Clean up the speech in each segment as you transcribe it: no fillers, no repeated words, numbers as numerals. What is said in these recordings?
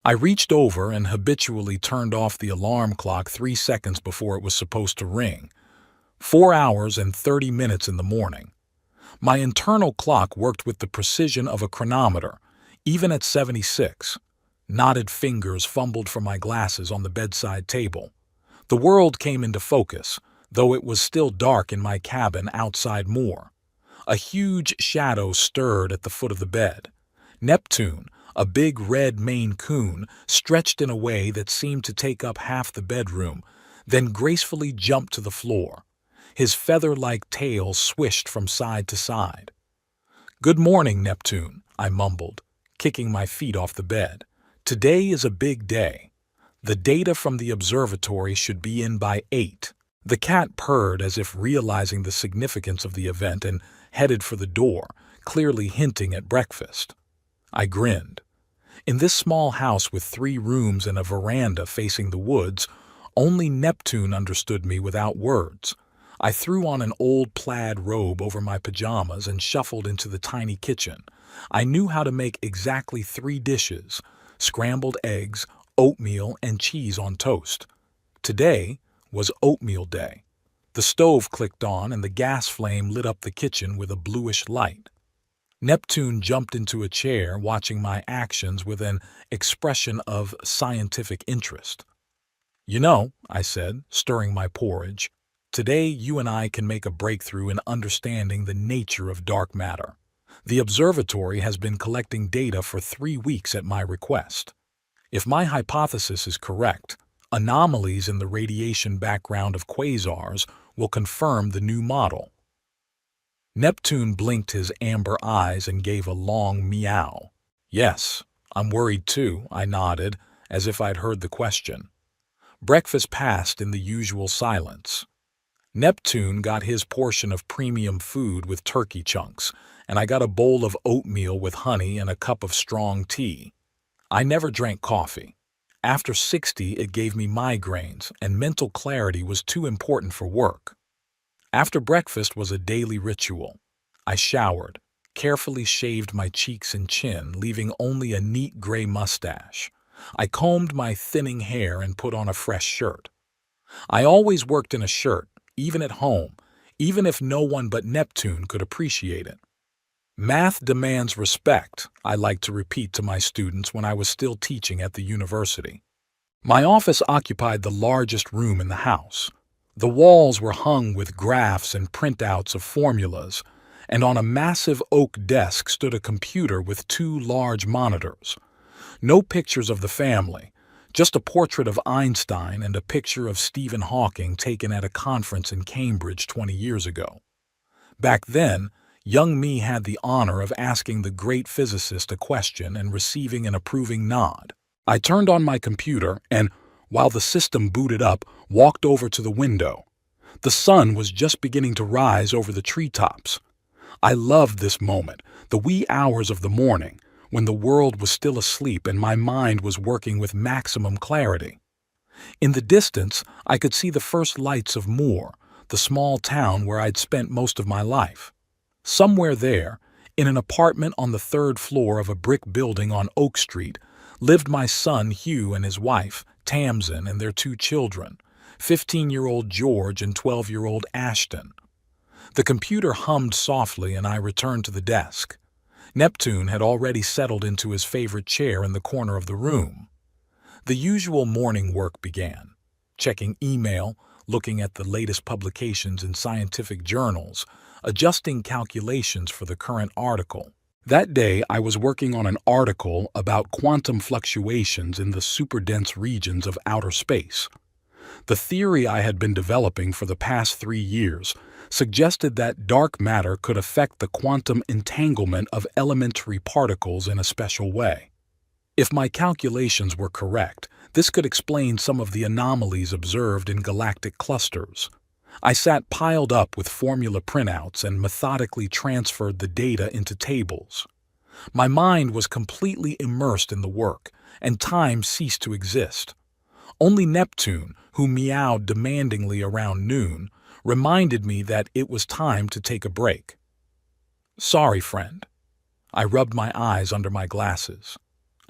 I reached over and habitually turned off the alarm clock 3 seconds before it was supposed to ring. 4 hours and 30 minutes in the morning. My internal clock worked with the precision of a chronometer, even at 76. Knotted fingers fumbled for my glasses on the bedside table. The world came into focus, though it was still dark in my cabin outside Moore. A huge shadow stirred at the foot of the bed. Neptune, a big red Maine Coon, stretched in a way that seemed to take up half the bedroom, then gracefully jumped to the floor. His feather-like tail swished from side to side. "Good morning, Neptune," I mumbled, kicking my feet off the bed. "Today is a big day. The data from the observatory should be in by 8. The cat purred as if realizing the significance of the event and headed for the door, clearly hinting at breakfast. I grinned. In this small house with 3 rooms and a veranda facing the woods, only Neptune understood me without words. I threw on an old plaid robe over my pajamas and shuffled into the tiny kitchen. I knew how to make exactly 3 dishes: scrambled eggs, oatmeal, and cheese on toast. Today was oatmeal day. The stove clicked on and the gas flame lit up the kitchen with a bluish light. Neptune jumped into a chair, watching my actions with an expression of scientific interest. "You know," I said, stirring my porridge, "today you and I can make a breakthrough in understanding the nature of dark matter. The observatory has been collecting data for 3 weeks at my request. If my hypothesis is correct, anomalies in the radiation background of quasars will confirm the new model." Neptune blinked his amber eyes and gave a long meow. "Yes, I'm worried too," I nodded, as if I'd heard the question. Breakfast passed in the usual silence. Neptune got his portion of premium food with turkey chunks, and I got a bowl of oatmeal with honey and a cup of strong tea. I never drank coffee. After 60, it gave me migraines, and mental clarity was too important for work. After breakfast was a daily ritual. I showered, carefully shaved my cheeks and chin, leaving only a neat gray mustache. I combed my thinning hair and put on a fresh shirt. I always worked in a shirt, even at home, even if no one but Neptune could appreciate it. "Math demands respect," I liked to repeat to my students when I was still teaching at the university. My office occupied the largest room in the house. The walls were hung with graphs and printouts of formulas, and on a massive oak desk stood a computer with 2 large monitors. No pictures of the family, just a portrait of Einstein and a picture of Stephen Hawking taken at a conference in Cambridge 20 years ago. Back then, young me had the honor of asking the great physicist a question and receiving an approving nod. I turned on my computer and, while the system booted up, walked over to the window. The sun was just beginning to rise over the treetops. I loved this moment, the wee hours of the morning, when the world was still asleep and my mind was working with maximum clarity. In the distance, I could see the first lights of Moore, the small town where I'd spent most of my life. Somewhere there, in an apartment on the 3rd floor of a brick building on Oak Street, lived my son Hugh and his wife, Tamsin, and their 2 children, 15-year-old George and 12-year-old Ashton. The computer hummed softly and I returned to the desk. Neptune had already settled into his favorite chair in the corner of the room. The usual morning work began, checking email, looking at the latest publications in scientific journals, adjusting calculations for the current article. That day, I was working on an article about quantum fluctuations in the superdense regions of outer space. The theory I had been developing for the past 3 years suggested that dark matter could affect the quantum entanglement of elementary particles in a special way. If my calculations were correct, this could explain some of the anomalies observed in galactic clusters. I sat piled up with formula printouts and methodically transferred the data into tables. My mind was completely immersed in the work, and time ceased to exist. Only Neptune, who meowed demandingly around noon, reminded me that it was time to take a break. "Sorry, friend." I rubbed my eyes under my glasses.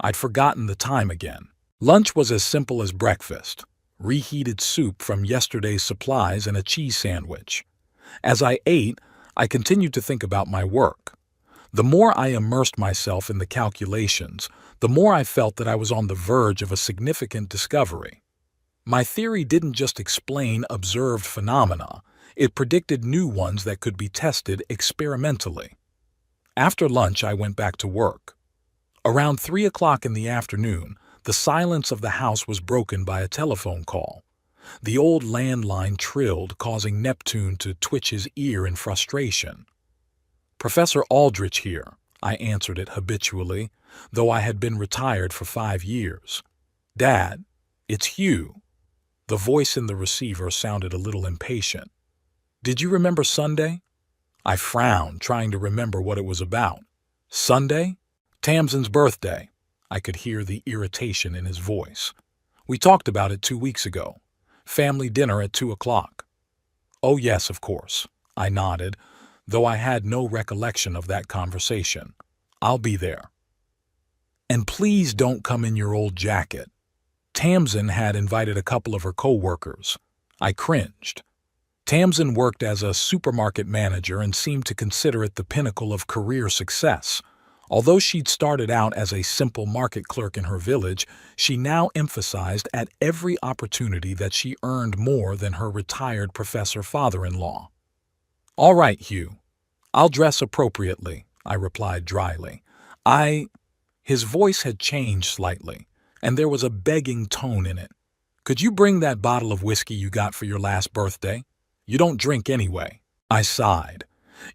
I'd forgotten the time again. Lunch was as simple as breakfast: reheated soup from yesterday's supplies and a cheese sandwich. As I ate, I continued to think about my work. The more I immersed myself in the calculations, the more I felt that I was on the verge of a significant discovery. My theory didn't just explain observed phenomena, it predicted new ones that could be tested experimentally. After lunch, I went back to work. Around 3 o'clock in the afternoon, the silence of the house was broken by a telephone call. The old landline trilled, causing Neptune to twitch his ear in frustration. "Professor Aldrich here," I answered it habitually, though I had been retired for 5 years. "Dad, it's Hugh." The voice in the receiver sounded a little impatient. "Did you remember Sunday?" I frowned, trying to remember what it was about. "Sunday? Tamsin's birthday." I could hear the irritation in his voice. "We talked about it 2 weeks ago. Family dinner at 2 o'clock. "Oh yes, of course," I nodded, though I had no recollection of that conversation. "I'll be there. And please don't come in your old jacket." Tamsin had invited a couple of her co-workers. I cringed. Tamsin worked as a supermarket manager and seemed to consider it the pinnacle of career success. Although she'd started out as a simple market clerk in her village, she now emphasized at every opportunity that she earned more than her retired professor father-in-law. "All right, Hugh. I'll dress appropriately," I replied dryly. His voice had changed slightly, and there was a begging tone in it. "Could you bring that bottle of whiskey you got for your last birthday? You don't drink anyway." I sighed.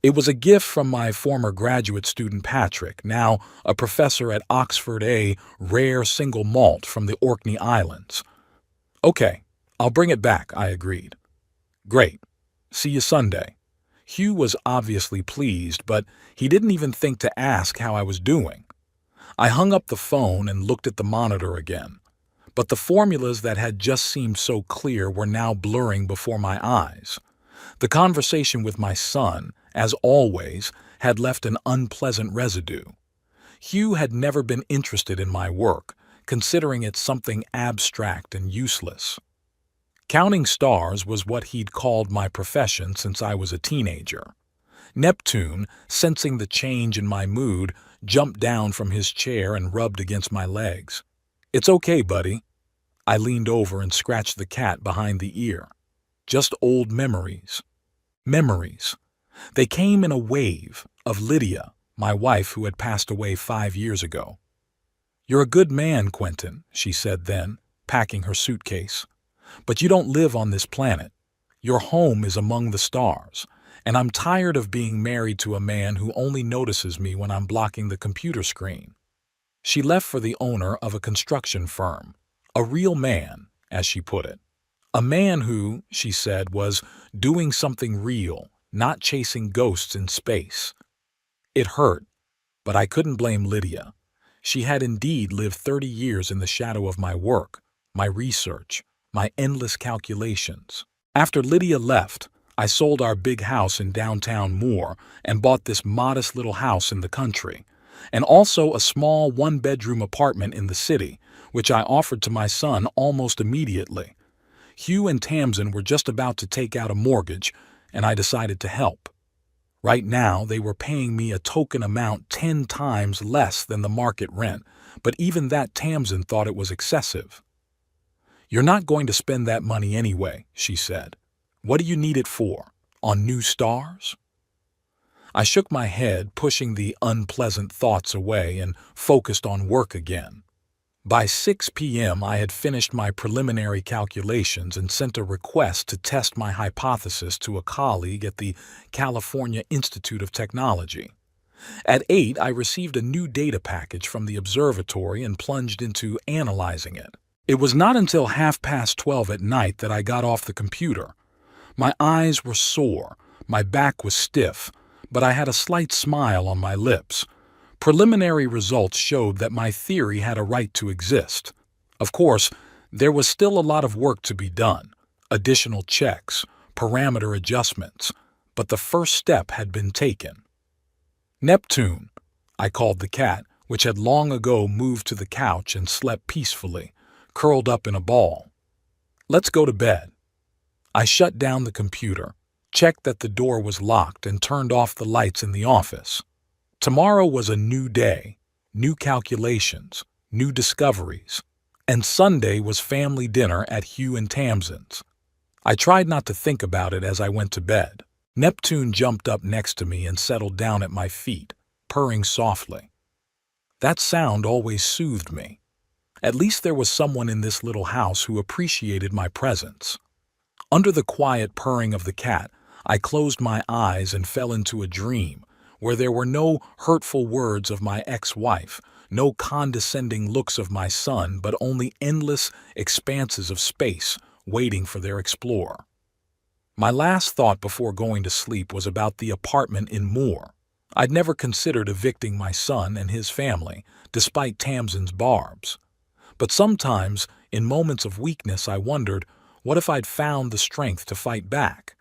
It was a gift from my former graduate student Patrick, now a professor at Oxford, a rare single malt from the Orkney Islands. "Okay, I'll bring it back," I agreed. "Great. See you Sunday." Hugh was obviously pleased, but he didn't even think to ask how I was doing. I hung up the phone and looked at the monitor again, but the formulas that had just seemed so clear were now blurring before my eyes. The conversation with my son, as always, had left an unpleasant residue. Hugh had never been interested in my work, considering it something abstract and useless. Counting stars was what he'd called my profession since I was a teenager. Neptune, sensing the change in my mood, jumped down from his chair and rubbed against my legs. "It's okay, buddy." I leaned over and scratched the cat behind the ear. "Just old memories." Memories. They came in a wave of Lydia, my wife who had passed away 5 years ago. "You're a good man, Quentin," she said then, packing her suitcase. "But you don't live on this planet. Your home is among the stars, and I'm tired of being married to a man who only notices me when I'm blocking the computer screen." She left for the owner of a construction firm, a real man, as she put it. A man who, she said, was doing something real, not chasing ghosts in space. It hurt, but I couldn't blame Lydia. She had indeed lived 30 years in the shadow of my work, my research, my endless calculations. After Lydia left, I sold our big house in downtown Moore and bought this modest little house in the country, and also a small one-bedroom apartment in the city, which I offered to my son almost immediately. Hugh and Tamsin were just about to take out a mortgage, and I decided to help. Right now, they were paying me a token amount 10 times less than the market rent, but even that Tamsin thought it was excessive. "You're not going to spend that money anyway," she said. "What do you need it for? On new stars?" I shook my head, pushing the unpleasant thoughts away, and focused on work again. By 6 p.m. I had finished my preliminary calculations and sent a request to test my hypothesis to a colleague at the California Institute of Technology. At 8, I received a new data package from the observatory and plunged into analyzing it. It was not until 12:30 at night that I got off the computer. My eyes were sore, my back was stiff, but I had a slight smile on my lips. Preliminary results showed that my theory had a right to exist. Of course, there was still a lot of work to be done, additional checks, parameter adjustments, but the first step had been taken. "Neptune," I called the cat, which had long ago moved to the couch and slept peacefully, curled up in a ball. "Let's go to bed." I shut down the computer, checked that the door was locked, and turned off the lights in the office. Tomorrow was a new day, new calculations, new discoveries, and Sunday was family dinner at Hugh and Tamsin's. I tried not to think about it as I went to bed. Neptune jumped up next to me and settled down at my feet, purring softly. That sound always soothed me. At least there was someone in this little house who appreciated my presence. Under the quiet purring of the cat, I closed my eyes and fell into a dream where there were no hurtful words of my ex-wife, no condescending looks of my son, but only endless expanses of space waiting for their explorer. My last thought before going to sleep was about the apartment in Moore. I'd never considered evicting my son and his family, despite Tamsin's barbs. But sometimes, in moments of weakness, I wondered, what if I'd found the strength to fight back?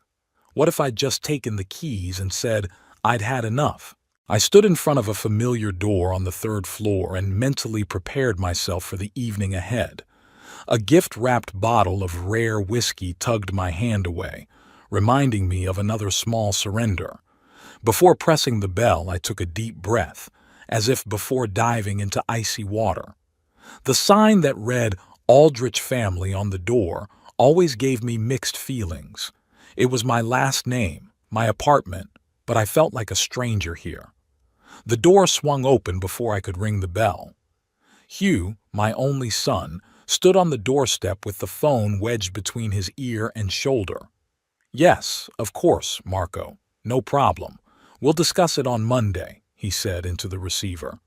What if I'd just taken the keys and said I'd had enough? I stood in front of a familiar door on the 3rd floor and mentally prepared myself for the evening ahead. A gift-wrapped bottle of rare whiskey tugged my hand away, reminding me of another small surrender. Before pressing the bell, I took a deep breath, as if before diving into icy water. The sign that read Aldrich Family on the door always gave me mixed feelings. It was my last name, my apartment, but I felt like a stranger here. The door swung open before I could ring the bell. Hugh, my only son, stood on the doorstep with the phone wedged between his ear and shoulder. "Yes, of course, Marco. No problem. We'll discuss it on Monday," he said into the receiver.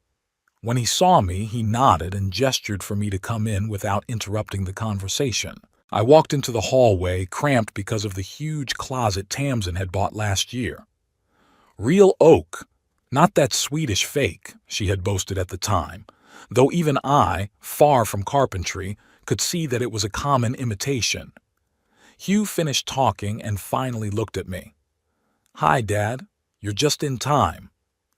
When he saw me, he nodded and gestured for me to come in without interrupting the conversation. I walked into the hallway, cramped because of the huge closet Tamsin had bought last year. Real oak, not that Swedish fake she had boasted at the time, though even I, far from carpentry, could see that it was a common imitation. Hugh finished talking and finally looked at me. "Hi, Dad. You're just in time."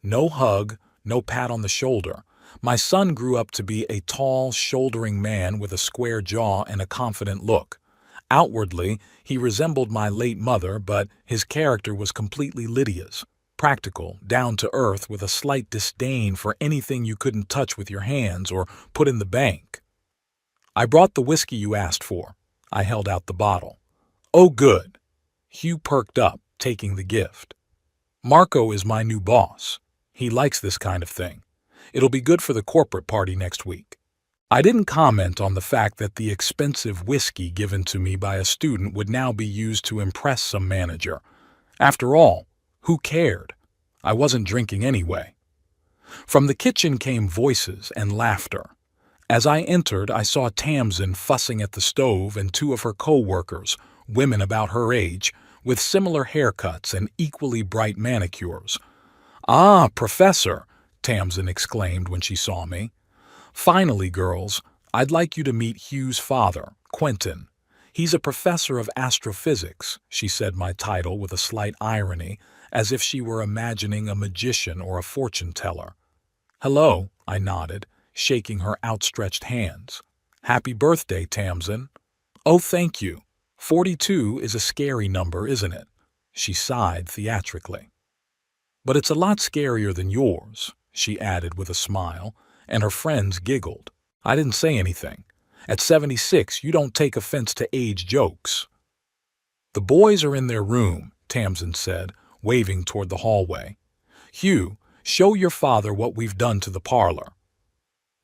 No hug, no pat on the shoulder. My son grew up to be a tall, shouldering man with a square jaw and a confident look. Outwardly, he resembled my late mother, but his character was completely Lydia's. Practical, down to earth, with a slight disdain for anything you couldn't touch with your hands or put in the bank. "I brought the whiskey you asked for." I held out the bottle. "Oh, good." Hugh perked up, taking the gift. "Marco is my new boss. He likes this kind of thing. It'll be good for the corporate party next week." I didn't comment on the fact that the expensive whiskey given to me by a student would now be used to impress some manager. After all, who cared? I wasn't drinking anyway. From the kitchen came voices and laughter. As I entered, I saw Tamsin fussing at the stove and 2 of her co-workers, women about her age, with similar haircuts and equally bright manicures. "Ah, Professor," Tamsin exclaimed when she saw me. "Finally, girls, I'd like you to meet Hugh's father, Quentin. He's a professor of astrophysics," she said my title with a slight irony, as if she were imagining a magician or a fortune-teller. "Hello," I nodded, shaking her outstretched hands. "Happy birthday, Tamsin." "Oh, thank you. 42 is a scary number, isn't it?" She sighed theatrically. "But it's a lot scarier than yours," she added with a smile, and her friends giggled. I didn't say anything. At 76, you don't take offense to age jokes. "The boys are in their room," Tamsin said, waving toward the hallway. "Hugh, show your father what we've done to the parlor."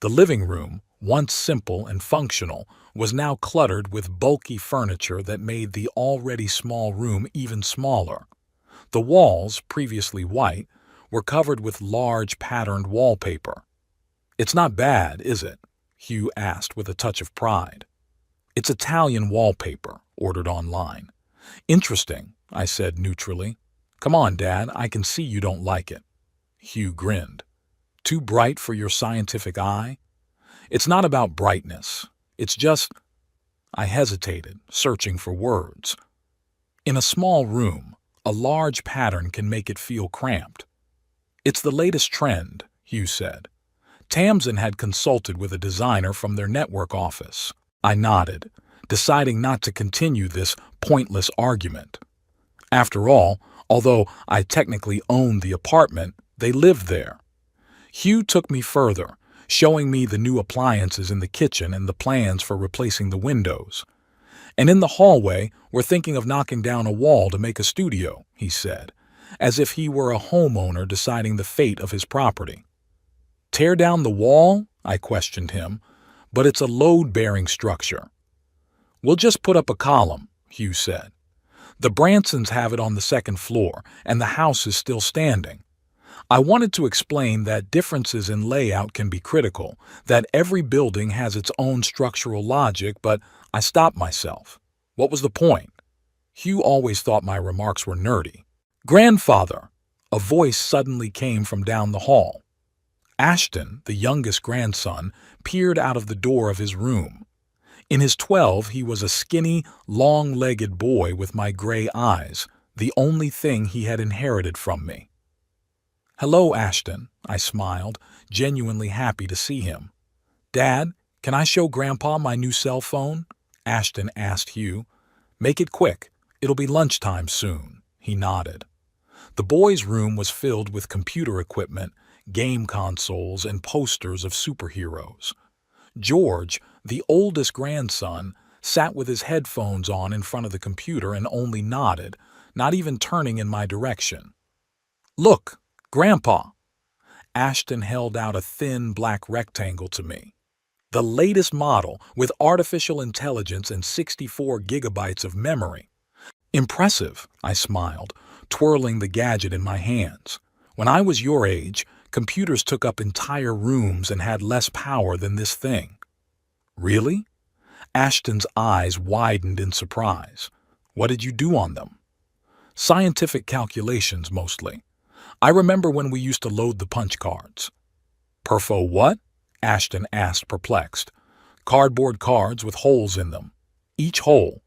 The living room, once simple and functional, was now cluttered with bulky furniture that made the already small room even smaller. The walls, previously white, were covered with large patterned wallpaper. "It's not bad, is it?" Hugh asked with a touch of pride. "It's Italian wallpaper, ordered online." "Interesting," I said neutrally. "Come on, Dad, I can see you don't like it." Hugh grinned. "Too bright for your scientific eye?" "It's not about brightness. It's just—" I hesitated, searching for words. In a small room, a large pattern can make it feel cramped. "It's the latest trend," Hugh said. Tamsin had consulted with a designer from their network office. I nodded, deciding not to continue this pointless argument. After all, although I technically owned the apartment, they lived there. Hugh took me further, showing me the new appliances in the kitchen and the plans for replacing the windows. And in the hallway, we're thinking of knocking down a wall to make a studio, he said, as if he were a homeowner deciding the fate of his property. Tear down the wall? I questioned him, but it's a load-bearing structure. We'll just put up a column, Hugh said. The Bransons have it on the second floor, and the house is still standing. I wanted to explain that differences in layout can be critical, that every building has its own structural logic, but I stopped myself. What was the point? Hugh always thought my remarks were nerdy. Grandfather! A voice suddenly came from down the hall. Ashton, the youngest grandson, peered out of the door of his room. In his 12, he was a skinny, long-legged boy with my gray eyes, the only thing he had inherited from me. Hello, Ashton, I smiled, genuinely happy to see him. Dad, can I show Grandpa my new cell phone? Ashton asked Hugh. Make it quick. It'll be lunchtime soon, he nodded. The boy's room was filled with computer equipment, game consoles, and posters of superheroes. George, the oldest grandson, sat with his headphones on in front of the computer and only nodded, not even turning in my direction. Look, Grandpa! Ashton held out a thin black rectangle to me. The latest model with artificial intelligence and 64 gigabytes of memory. Impressive, I smiled, twirling the gadget in my hands. When I was your age, computers took up entire rooms and had less power than this thing. Really? Ashton's eyes widened in surprise. What did you do on them? Scientific calculations, mostly. I remember when we used to load the punch cards. Perfo what? Ashton asked, perplexed. Cardboard cards with holes in them. Each hole.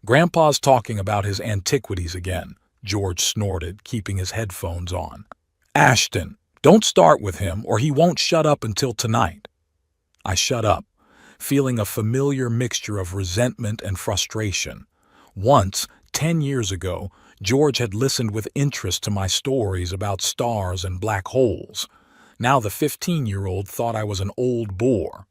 Grandpa's talking about his antiquities again, George snorted, keeping his headphones on. Ashton, don't start with him or he won't shut up until tonight. I shut up, feeling a familiar mixture of resentment and frustration. Once, 10 years ago, George had listened with interest to my stories about stars and black holes. Now the 15-year-old thought I was an old bore.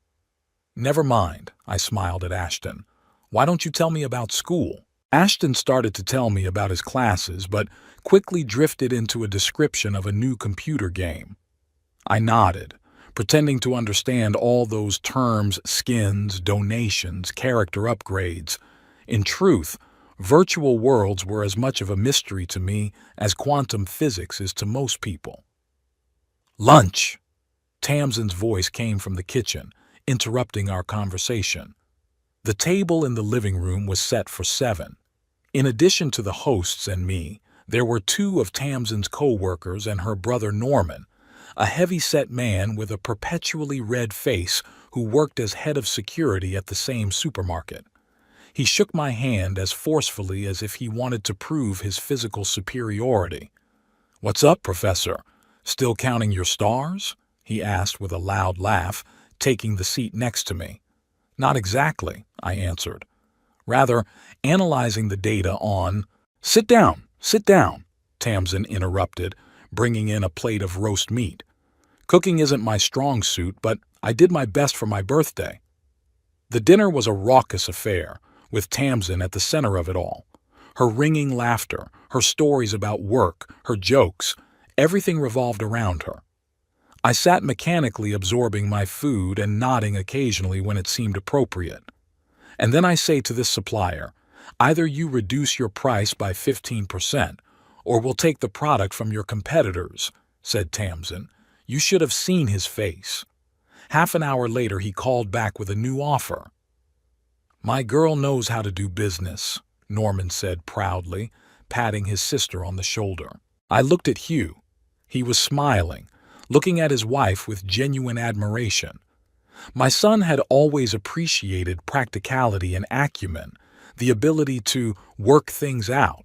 Never mind, I smiled at Ashton. Why don't you tell me about school? Ashton started to tell me about his classes, but quickly drifted into a description of a new computer game. I nodded, pretending to understand all those terms, skins, donations, character upgrades. In truth, virtual worlds were as much of a mystery to me as quantum physics is to most people. Lunch! Tamsin's voice came from the kitchen, interrupting our conversation. The table in the living room was set for 7. In addition to the hosts and me, there were 2 of Tamsin's co-workers and her brother Norman, a heavy-set man with a perpetually red face who worked as head of security at the same supermarket. He shook my hand as forcefully as if he wanted to prove his physical superiority. What's up, Professor? Still counting your stars? He asked with a loud laugh, taking the seat next to me. Not exactly, I answered. Rather, analyzing the data on... Sit down, Tamsin interrupted, bringing in a plate of roast meat. Cooking isn't my strong suit, but I did my best for my birthday. The dinner was a raucous affair, with Tamsin at the center of it all. Her ringing laughter, her stories about work, her jokes, everything revolved around her. I sat mechanically absorbing my food and nodding occasionally when it seemed appropriate. And then I say to this supplier, either you reduce your price by 15%, or we'll take the product from your competitors, said Tamsin. You should have seen his face. Half an hour later he called back with a new offer. My girl knows how to do business, Norman said proudly, patting his sister on the shoulder. I looked at Hugh. He was smiling, looking at his wife with genuine admiration. My son had always appreciated practicality and acumen, the ability to work things out.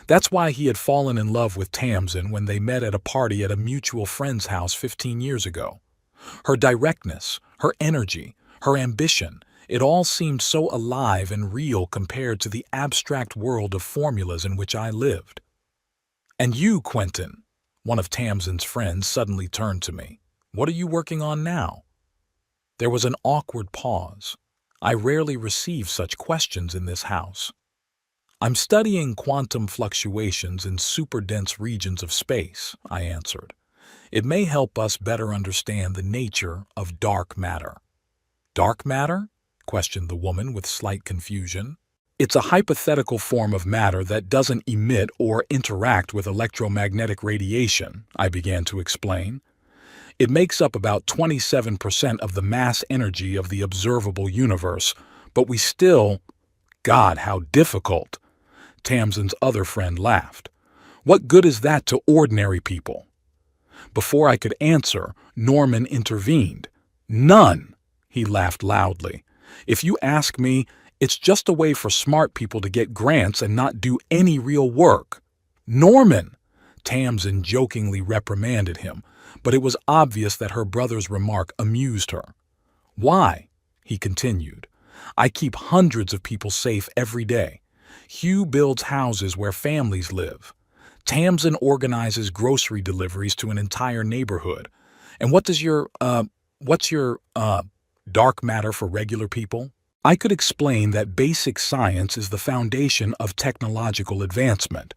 That's why he had fallen in love with Tamsin when they met at a party at a mutual friend's house 15 years ago. Her directness, her energy, her ambition, it all seemed so alive and real compared to the abstract world of formulas in which I lived. "And you, Quentin," one of Tamsin's friends suddenly turned to me. "What are you working on now?" There was an awkward pause. I rarely receive such questions in this house. "I'm studying quantum fluctuations in super-dense regions of space," I answered. "It may help us better understand the nature of dark matter." "Dark matter?" questioned the woman with slight confusion. "It's a hypothetical form of matter that doesn't emit or interact with electromagnetic radiation," I began to explain. "It makes up about 27% of the mass energy of the observable universe, but we still—" "God, how difficult!" Tamsin's other friend laughed. "What good is that to ordinary people?" Before I could answer, Norman intervened. "None!" He laughed loudly. "If you ask me, it's just a way for smart people to get grants and not do any real work." "Norman!" Tamsin jokingly reprimanded him, but it was obvious that her brother's remark amused her. "Why?" he continued. "I keep hundreds of people safe every day. Hugh builds houses where families live. Tamsin organizes grocery deliveries to an entire neighborhood. And what's your dark matter for regular people?" I could explain that basic science is the foundation of technological advancement,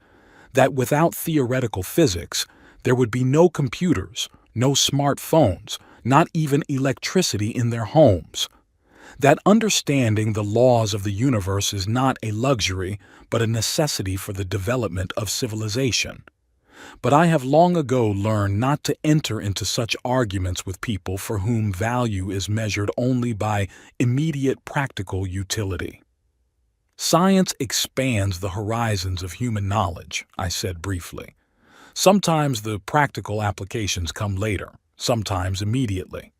that without theoretical physics, there would be no computers, no smartphones, not even electricity in their homes. That understanding the laws of the universe is not a luxury, but a necessity for the development of civilization. But I have long ago learned not to enter into such arguments with people for whom value is measured only by immediate practical utility. "Science expands the horizons of human knowledge," I said briefly. "Sometimes the practical applications come later, sometimes immediately."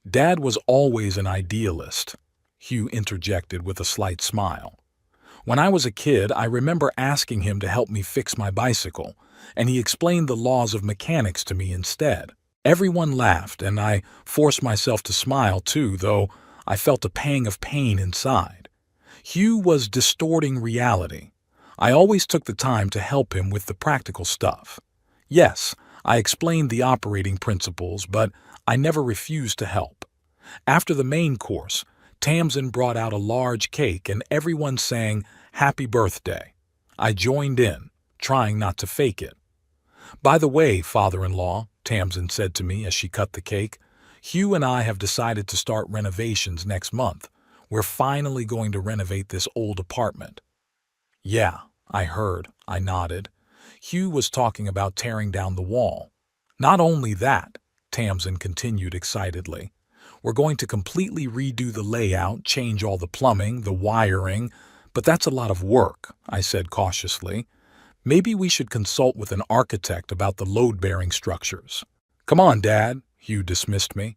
"Dad was always an idealist," Hugh interjected with a slight smile. "When I was a kid, I remember asking him to help me fix my bicycle, and he explained the laws of mechanics to me instead." Everyone laughed, and I forced myself to smile too, though I felt a pang of pain inside. Hugh was distorting reality. I always took the time to help him with the practical stuff. Yes, I explained the operating principles, but I never refused to help. After the main course, Tamsin brought out a large cake and everyone sang "Happy Birthday." I joined in, trying not to fake it. "By the way, father-in-law," Tamsin said to me as she cut the cake, "Hugh and I have decided to start renovations next month. We're finally going to renovate this old apartment." "Yeah, I heard," I nodded. Hugh was talking about tearing down the wall. "Not only that," Tamsin continued excitedly, "we're going to completely redo the layout, change all the plumbing, the wiring, but that's a lot of work," I said cautiously. "Maybe we should consult with an architect about the load-bearing structures." "Come on, Dad," Hugh dismissed me.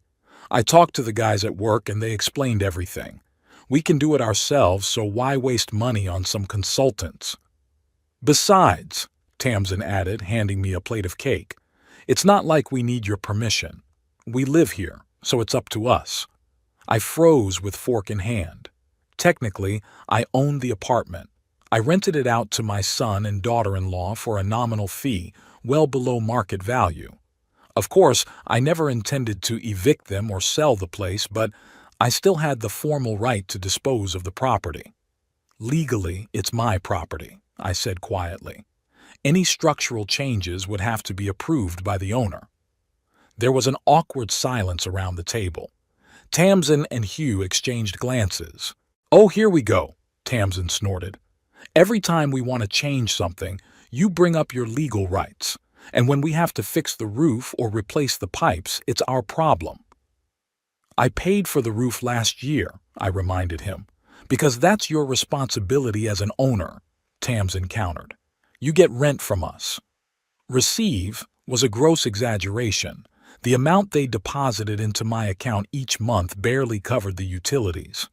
"I talked to the guys at work and they explained everything. We can do it ourselves, so why waste money on some consultants?" "Besides," Tamsin added, handing me a plate of cake, "it's not like we need your permission. We live here, so it's up to us." I froze with fork in hand. Technically, I owned the apartment. I rented it out to my son and daughter-in-law for a nominal fee, well below market value. Of course, I never intended to evict them or sell the place, but I still had the formal right to dispose of the property. "Legally, it's my property," I said quietly. "Any structural changes would have to be approved by the owner." There was an awkward silence around the table. Tamsin and Hugh exchanged glances. "Oh, here we go," Tamsin snorted. "Every time we want to change something, you bring up your legal rights. And when we have to fix the roof or replace the pipes, it's our problem." "I paid for the roof last year," I reminded him. "Because that's your responsibility as an owner," Tamsin countered. "You get rent from us." "Receive" was a gross exaggeration. The amount they deposited into my account each month barely covered the utilities.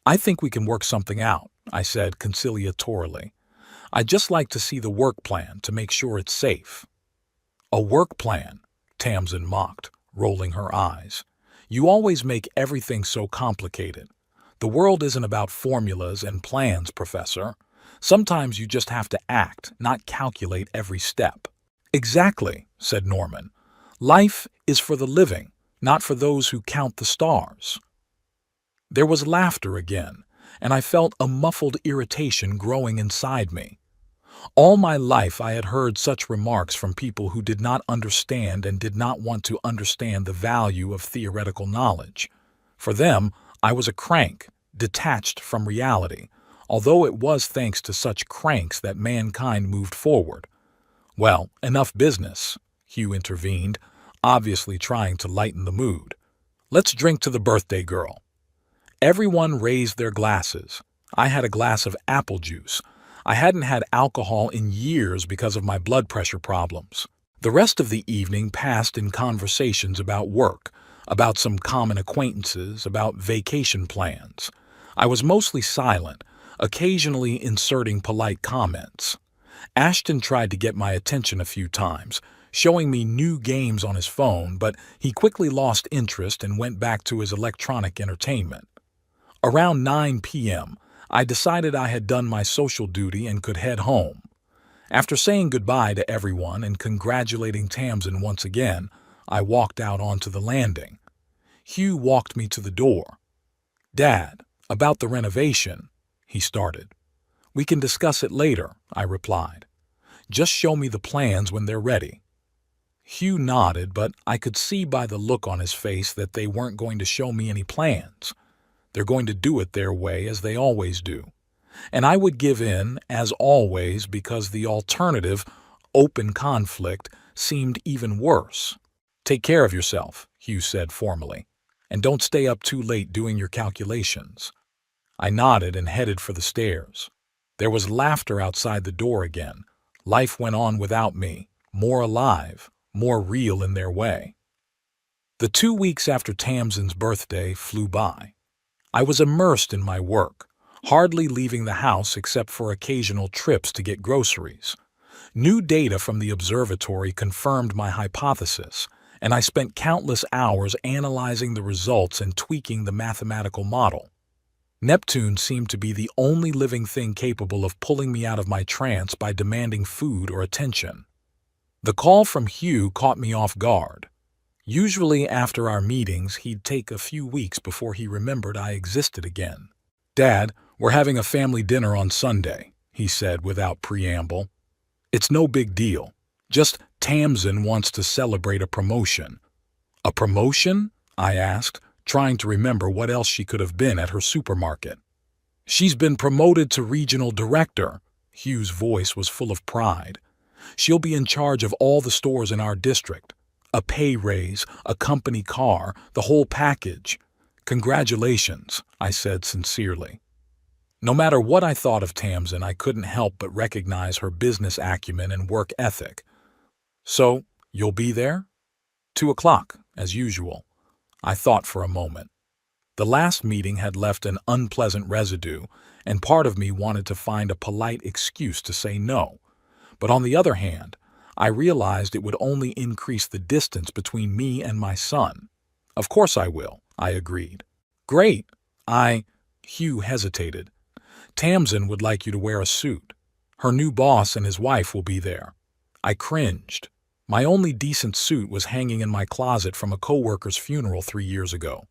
"I think we can work something out," I said conciliatorily. "I'd just like to see the work plan to make sure it's safe." "A work plan?" Tamsin mocked. rolling her eyes. "You always make everything so complicated. The world isn't about formulas and plans, Professor. Sometimes you just have to act, not calculate every step." "Exactly," said Norman. "Life is for the living, not for those who count the stars." There was laughter again, and I felt a muffled irritation growing inside me. All my life I had heard such remarks from people who did not understand and did not want to understand the value of theoretical knowledge. For them, I was a crank, detached from reality, although it was thanks to such cranks that mankind moved forward. "Well, enough business," Hugh intervened, obviously trying to lighten the mood. "Let's drink to the birthday girl." Everyone raised their glasses. I had a glass of apple juice. I hadn't had alcohol in years because of my blood pressure problems. The rest of the evening passed in conversations about work, about some common acquaintances, about vacation plans. I was mostly silent, occasionally inserting polite comments. Ashton tried to get my attention a few times, showing me new games on his phone, but he quickly lost interest and went back to his electronic entertainment. Around 9 p.m., I decided I had done my social duty and could head home. After saying goodbye to everyone and congratulating Tamsin once again, I walked out onto the landing. Hugh walked me to the door. "Dad, about the renovation," he started. "We can discuss it later," I replied. "Just show me the plans when they're ready." Hugh nodded, but I could see by the look on his face that they weren't going to show me any plans. They're going to do it their way, as they always do. And I would give in, as always, because the alternative, open conflict, seemed even worse. "Take care of yourself," Hugh said formally, "and don't stay up too late doing your calculations." I nodded and headed for the stairs. There was laughter outside the door again. Life went on without me, more alive, more real in their way. The 2 weeks after Tamsin's birthday flew by. I was immersed in my work, hardly leaving the house except for occasional trips to get groceries. New data from the observatory confirmed my hypothesis, and I spent countless hours analyzing the results and tweaking the mathematical model. Neptune seemed to be the only living thing capable of pulling me out of my trance by demanding food or attention. The call from Hugh caught me off guard. Usually after our meetings, he'd take a few weeks before he remembered I existed again. "Dad, we're having a family dinner on Sunday," he said without preamble. "It's no big deal. Just Tamsin wants to celebrate a promotion." "A promotion?" I asked, trying to remember what else she could have been at her supermarket. "She's been promoted to regional director." Hugh's voice was full of pride. "She'll be in charge of all the stores in our district. A pay raise, a company car, the whole package." "Congratulations," I said sincerely. No matter what I thought of Tamsin, I couldn't help but recognize her business acumen and work ethic. "So, you'll be there?" 2 o'clock, as usual. I thought for a moment. The last meeting had left an unpleasant residue, and part of me wanted to find a polite excuse to say no. But on the other hand, I realized it would only increase the distance between me and my son. "Of course I will," I agreed. "Great. Hugh hesitated. "Tamsin would like you to wear a suit. Her new boss and his wife will be there." I cringed. My only decent suit was hanging in my closet from a coworker's funeral 3 years ago.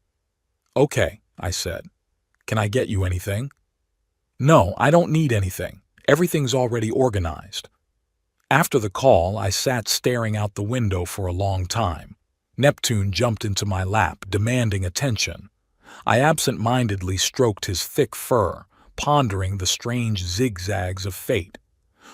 "Okay," I said. "Can I get you anything?" "No, I don't need anything. Everything's already organized." After the call, I sat staring out the window for a long time. Neptune jumped into my lap, demanding attention. I absent-mindedly stroked his thick fur, pondering the strange zigzags of fate.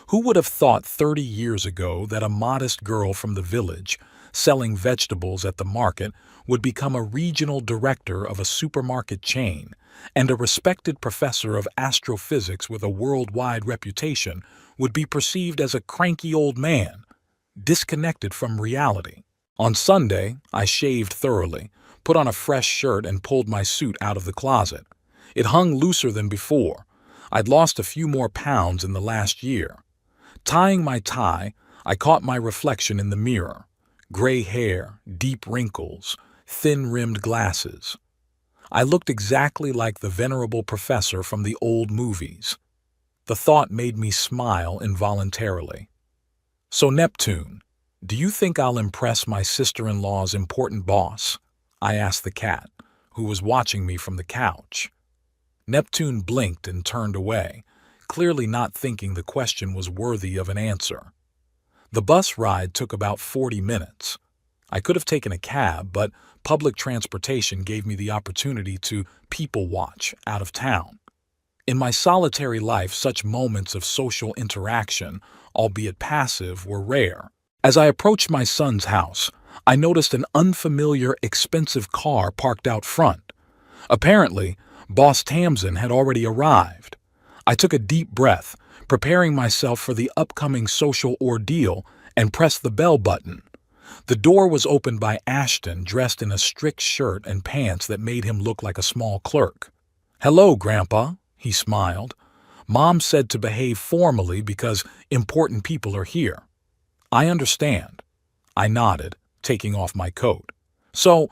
Who would have thought 30 years ago that a modest girl from the village, selling vegetables at the market, would become a regional director of a supermarket chain, and a respected professor of astrophysics with a worldwide reputation would be perceived as a cranky old man, disconnected from reality? On Sunday, I shaved thoroughly, put on a fresh shirt, and pulled my suit out of the closet. It hung looser than before. I'd lost a few more pounds in the last year. Tying my tie, I caught my reflection in the mirror. Gray hair, deep wrinkles, thin-rimmed glasses. I looked exactly like the venerable professor from the old movies. The thought made me smile involuntarily. "So, Neptune, do you think I'll impress my sister-in-law's important boss?" I asked the cat, who was watching me from the couch. Neptune blinked and turned away, clearly not thinking the question was worthy of an answer. The bus ride took about 40 minutes. I could have taken a cab, but public transportation gave me the opportunity to people watch out of town. In my solitary life, such moments of social interaction, albeit passive, were rare. As I approached my son's house, I noticed an unfamiliar, expensive car parked out front. Apparently, Boss Tamsin had already arrived. I took a deep breath, preparing myself for the upcoming social ordeal, and pressed the bell button. The door was opened by Ashton, dressed in a strict shirt and pants that made him look like a small clerk. "Hello, Grandpa," he smiled. "Mom said to behave formally because important people are here." "I understand." I nodded, taking off my coat. "So,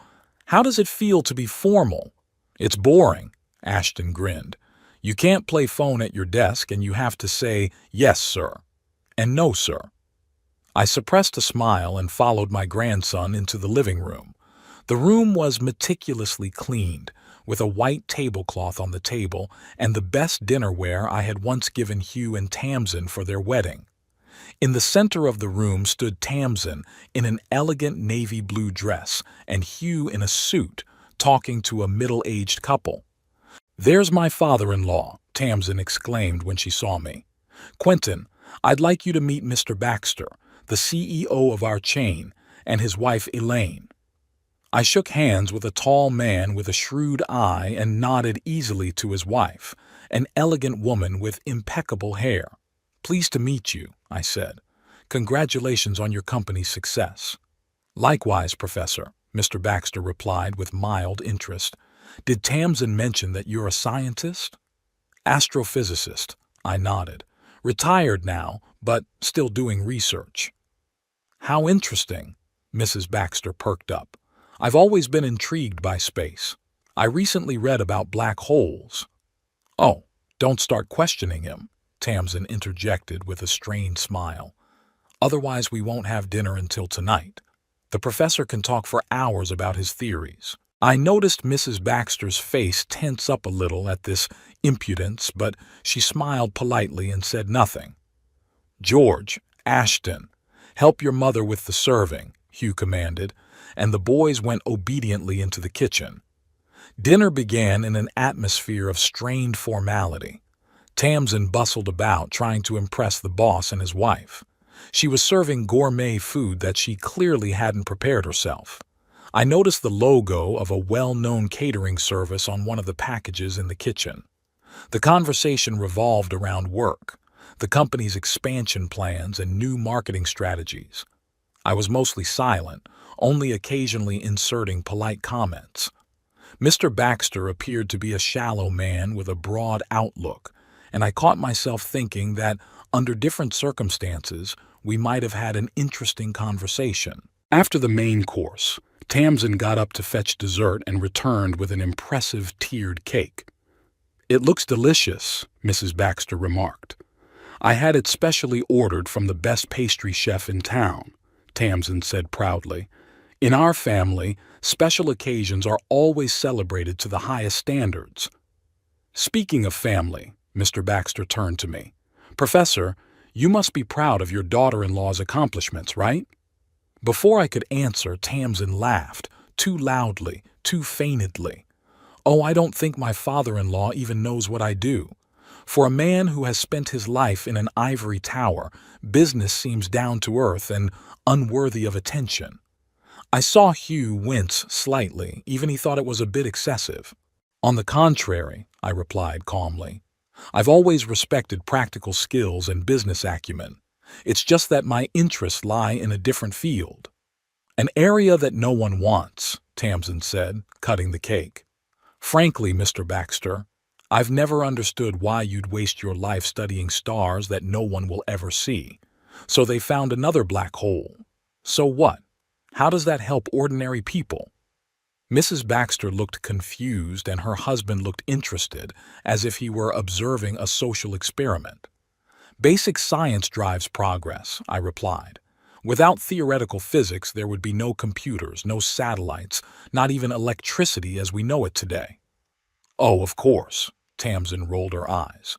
how does it feel to be formal?" "It's boring," Ashton grinned. "You can't play phone at your desk and you have to say, 'Yes, sir,' and 'No, sir.'" I suppressed a smile and followed my grandson into the living room. The room was meticulously cleaned, with a white tablecloth on the table and the best dinnerware I had once given Hugh and Tamsin for their wedding. In the center of the room stood Tamsin in an elegant navy blue dress and Hugh in a suit, talking to a middle-aged couple. "There's my father-in-law," Tamsin exclaimed when she saw me. "Quentin, I'd like you to meet Mr. Baxter, the CEO of our chain, and his wife Elaine." I shook hands with a tall man with a shrewd eye and nodded easily to his wife, an elegant woman with impeccable hair. "Pleased to meet you," I said. "Congratulations on your company's success." "Likewise, Professor," Mr. Baxter replied with mild interest. "Did Tamsin mention that you're a scientist?" "Astrophysicist," I nodded. "Retired now, but still doing research." "How interesting," Mrs. Baxter perked up. "I've always been intrigued by space. I recently read about black holes." "Oh, don't start questioning him," Tamsin interjected with a strained smile. "Otherwise we won't have dinner until tonight. The professor can talk for hours about his theories." I noticed Mrs. Baxter's face tense up a little at this impudence, but she smiled politely and said nothing. "George, Ashton, help your mother with the serving," Hugh commanded, and the boys went obediently into the kitchen. Dinner began in an atmosphere of strained formality. Tamsin bustled about, trying to impress the boss and his wife. She was serving gourmet food that she clearly hadn't prepared herself. I noticed the logo of a well-known catering service on one of the packages in the kitchen. The conversation revolved around work, the company's expansion plans, and new marketing strategies. I was mostly silent, only occasionally inserting polite comments. Mr. Baxter appeared to be a shallow man with a broad outlook, and I caught myself thinking that, under different circumstances, we might have had an interesting conversation. After the main course, Tamsin got up to fetch dessert and returned with an impressive tiered cake. "It looks delicious," Mrs. Baxter remarked. "I had it specially ordered from the best pastry chef in town," Tamsin said proudly. "In our family, special occasions are always celebrated to the highest standards." "Speaking of family," Mr. Baxter turned to me. "Professor, you must be proud of your daughter-in-law's accomplishments, right?" Before I could answer, Tamsin laughed, too loudly, too feignedly. "Oh, I don't think my father-in-law even knows what I do. For a man who has spent his life in an ivory tower, business seems down to earth and unworthy of attention." I saw Hugh wince slightly, even he thought it was a bit excessive. "On the contrary," I replied calmly. "I've always respected practical skills and business acumen. It's just that my interests lie in a different field." "An area that no one wants," Tamsin said, cutting the cake. "Frankly, Mr. Baxter, I've never understood why you'd waste your life studying stars that no one will ever see. So they found another black hole. So what? How does that help ordinary people? Mrs. Baxter looked confused and her husband looked interested, as if he were observing a social experiment. Basic science drives progress, I replied. Without theoretical physics, there would be no computers, no satellites, not even electricity as we know it today. Oh, of course, Tamsin rolled her eyes.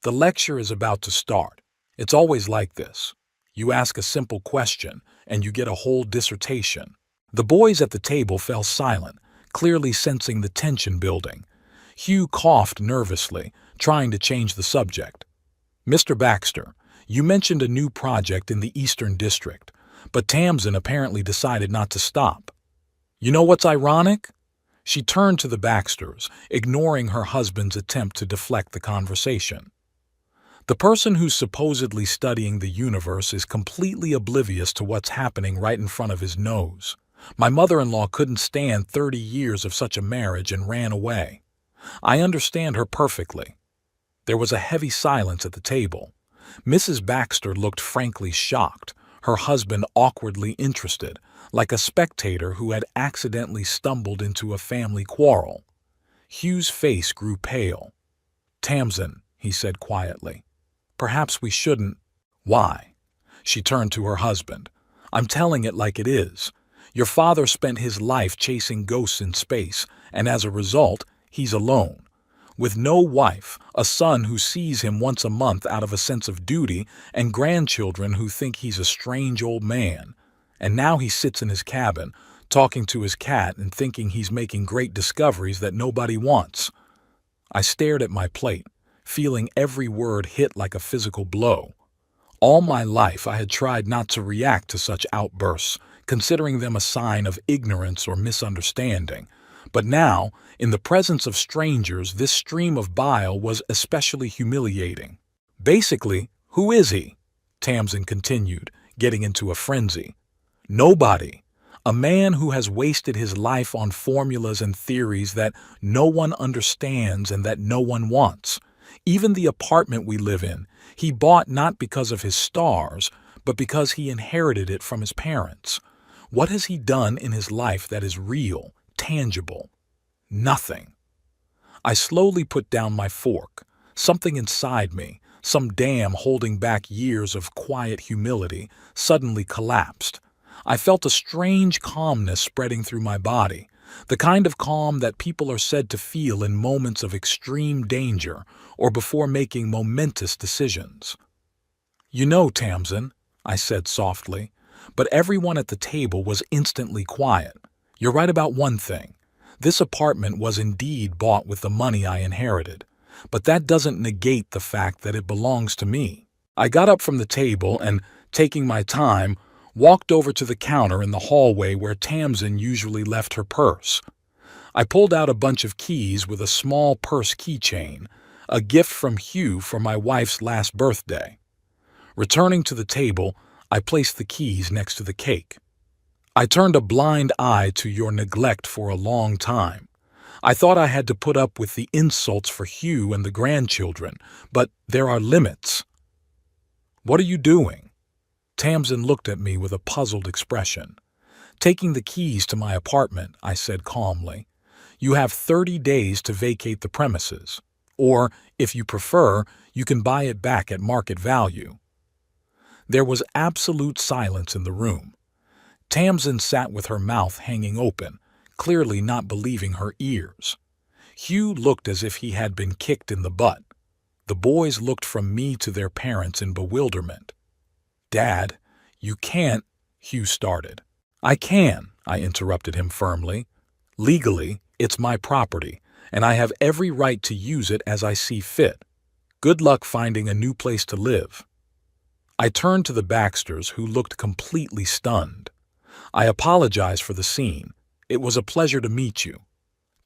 The lecture is about to start. It's always like this. You ask a simple question, and you get a whole dissertation. The boys at the table fell silent, clearly sensing the tension building. Hugh coughed nervously, trying to change the subject. Mr. Baxter, you mentioned a new project in the Eastern District, but Tamsin apparently decided not to stop. You know what's ironic? She turned to the Baxters, ignoring her husband's attempt to deflect the conversation. The person who's supposedly studying the universe is completely oblivious to what's happening right in front of his nose. My mother-in-law couldn't stand 30 years of such a marriage and ran away. I understand her perfectly. There was a heavy silence at the table. Mrs. Baxter looked frankly shocked, her husband awkwardly interested, like a spectator who had accidentally stumbled into a family quarrel. Hugh's face grew pale. Tamsin, he said quietly, perhaps we shouldn't. Why? She turned to her husband. I'm telling it like it is. Your father spent his life chasing ghosts in space, and as a result, he's alone. With no wife, a son who sees him once a month out of a sense of duty, and grandchildren who think he's a strange old man. And now he sits in his cabin, talking to his cat and thinking he's making great discoveries that nobody wants. I stared at my plate, feeling every word hit like a physical blow. All my life I had tried not to react to such outbursts, considering them a sign of ignorance or misunderstanding. But now, in the presence of strangers, this stream of bile was especially humiliating. Basically, who is he? Tamsin continued, getting into a frenzy. Nobody. A man who has wasted his life on formulas and theories that no one understands and that no one wants. Even the apartment we live in, he bought not because of his stars, but because he inherited it from his parents. What has he done in his life that is real, tangible? Nothing. I slowly put down my fork. Something inside me, some dam holding back years of quiet humility, suddenly collapsed. I felt a strange calmness spreading through my body, the kind of calm that people are said to feel in moments of extreme danger or before making momentous decisions. You know, Tamsin, I said softly, but everyone at the table was instantly quiet. You're right about one thing. This apartment was indeed bought with the money I inherited, but that doesn't negate the fact that it belongs to me. I got up from the table and, taking my time, walked over to the counter in the hallway where Tamsin usually left her purse. I pulled out a bunch of keys with a small purse keychain, a gift from Hugh for my wife's last birthday. Returning to the table, I placed the keys next to the cake. I turned a blind eye to your neglect for a long time. I thought I had to put up with the insults for Hugh and the grandchildren, but there are limits. What are you doing? Tamsin looked at me with a puzzled expression. Taking the keys to my apartment, I said calmly. You have 30 days to vacate the premises. Or, if you prefer, you can buy it back at market value. There was absolute silence in the room. Tamsin sat with her mouth hanging open, clearly not believing her ears. Hugh looked as if he had been kicked in the butt. The boys looked from me to their parents in bewilderment. Dad, you can't, Hugh started. I can, I interrupted him firmly. Legally, it's my property, and I have every right to use it as I see fit. Good luck finding a new place to live. I turned to the Baxters, who looked completely stunned. I apologized for the scene. It was a pleasure to meet you.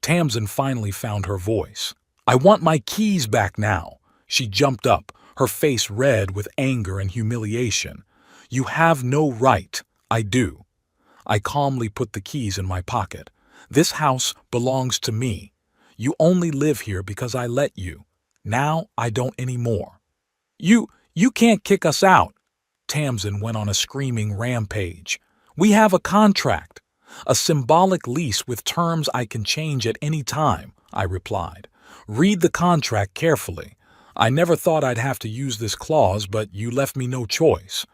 Tamsin finally found her voice. I want my keys back now. She jumped up, her face red with anger and humiliation. You have no right. I do. I calmly put the keys in my pocket. This house belongs to me. You only live here because I let you. Now I don't anymore. You can't kick us out. Tamsin went on a screaming rampage. We have a contract, a symbolic lease with terms I can change at any time, I replied. Read the contract carefully. I never thought I'd have to use this clause, but you left me no choice.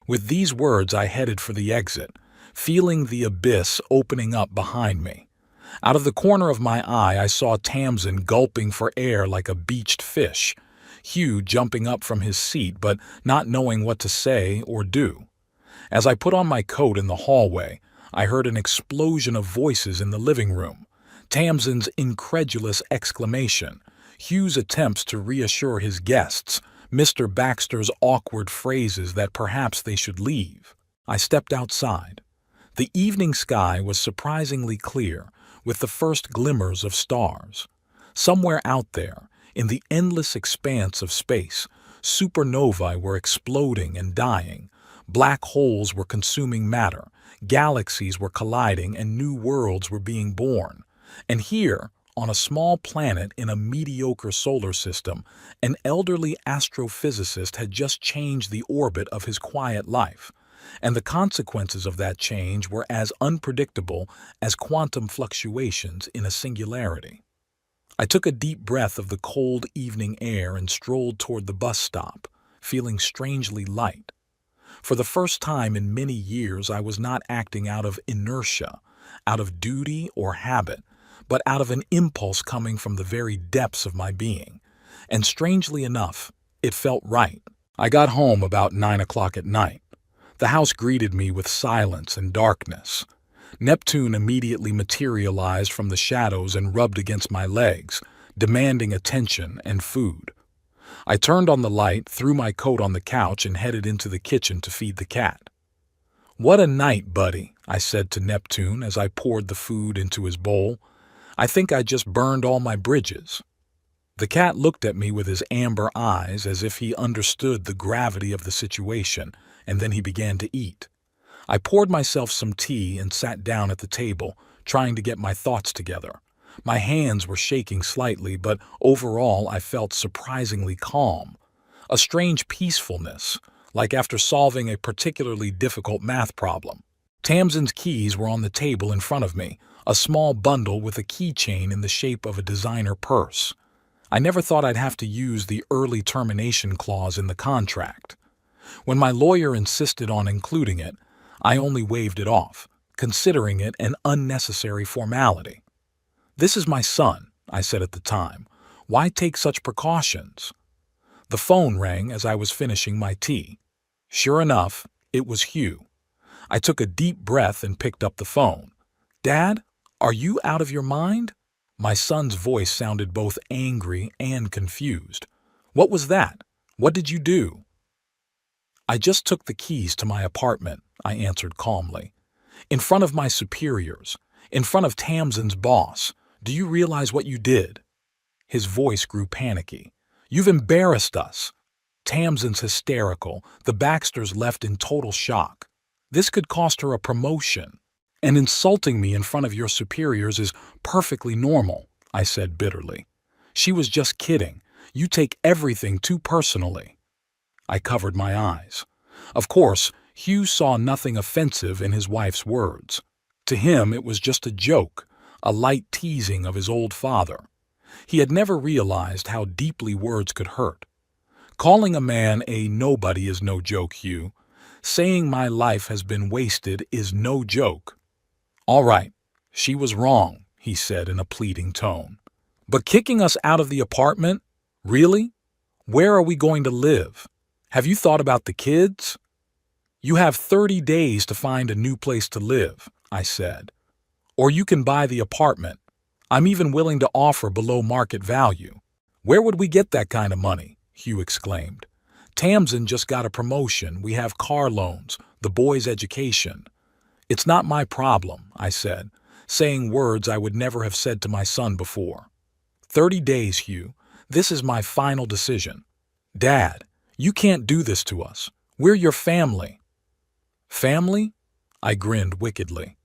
With these words, I headed for the exit, feeling the abyss opening up behind me. Out of the corner of my eye, I saw Tamsin gulping for air like a beached fish, Hugh jumping up from his seat but not knowing what to say or do. As I put on my coat in the hallway, I heard an explosion of voices in the living room. Tamsin's incredulous exclamation, Hugh's attempts to reassure his guests, Mr. Baxter's awkward phrases that perhaps they should leave. I stepped outside. The evening sky was surprisingly clear, with the first glimmers of stars. Somewhere out there, in the endless expanse of space, supernovae were exploding and dying. Black holes were consuming matter, galaxies were colliding, and new worlds were being born. And here, on a small planet in a mediocre solar system, an elderly astrophysicist had just changed the orbit of his quiet life. And the consequences of that change were as unpredictable as quantum fluctuations in a singularity. I took a deep breath of the cold evening air and strolled toward the bus stop, feeling strangely light. For the first time in many years, I was not acting out of inertia, out of duty or habit, but out of an impulse coming from the very depths of my being. And strangely enough, it felt right. I got home about 9 o'clock at night. The house greeted me with silence and darkness. Neptune immediately materialized from the shadows and rubbed against my legs, demanding attention and food. I turned on the light, threw my coat on the couch, and headed into the kitchen to feed the cat. "What a night, buddy," I said to Neptune as I poured the food into his bowl. "I think I just burned all my bridges." The cat looked at me with his amber eyes as if he understood the gravity of the situation, and then he began to eat. I poured myself some tea and sat down at the table, trying to get my thoughts together. My hands were shaking slightly, but overall I felt surprisingly calm. A strange peacefulness, like after solving a particularly difficult math problem. Tamsin's keys were on the table in front of me, a small bundle with a keychain in the shape of a designer purse. I never thought I'd have to use the early termination clause in the contract. When my lawyer insisted on including it, I only waved it off, considering it an unnecessary formality. "This is my son," I said at the time. "Why take such precautions?" The phone rang as I was finishing my tea. Sure enough, it was Hugh. I took a deep breath and picked up the phone. "Dad, are you out of your mind?" My son's voice sounded both angry and confused. "What was that? What did you do?" "I just took the keys to my apartment," I answered calmly. "In front of my superiors, in front of Tamsin's boss. Do you realize what you did?" His voice grew panicky. "You've embarrassed us." Tamsin's hysterical. The Baxters left in total shock. "This could cost her a promotion. And insulting me in front of your superiors is perfectly normal," I said bitterly. "She was just kidding. You take everything too personally." I covered my eyes. Of course, Hugh saw nothing offensive in his wife's words. To him, it was just a joke, a light teasing of his old father. He had never realized how deeply words could hurt. "Calling a man a nobody is no joke, Hugh. Saying my life has been wasted is no joke." "All right, she was wrong," he said in a pleading tone. "But kicking us out of the apartment? Really? Where are we going to live? Have you thought about the kids?" "You have 30 days to find a new place to live," I said. "Or you can buy the apartment. I'm even willing to offer below market value." "Where would we get that kind of money?" Hugh exclaimed. "Tamsin just got a promotion. We have car loans, the boy's education." "It's not my problem," I said, saying words I would never have said to my son before. 30 days, Hugh. This is my final decision." "Dad, you can't do this to us. We're your family." "Family?" I grinned wickedly.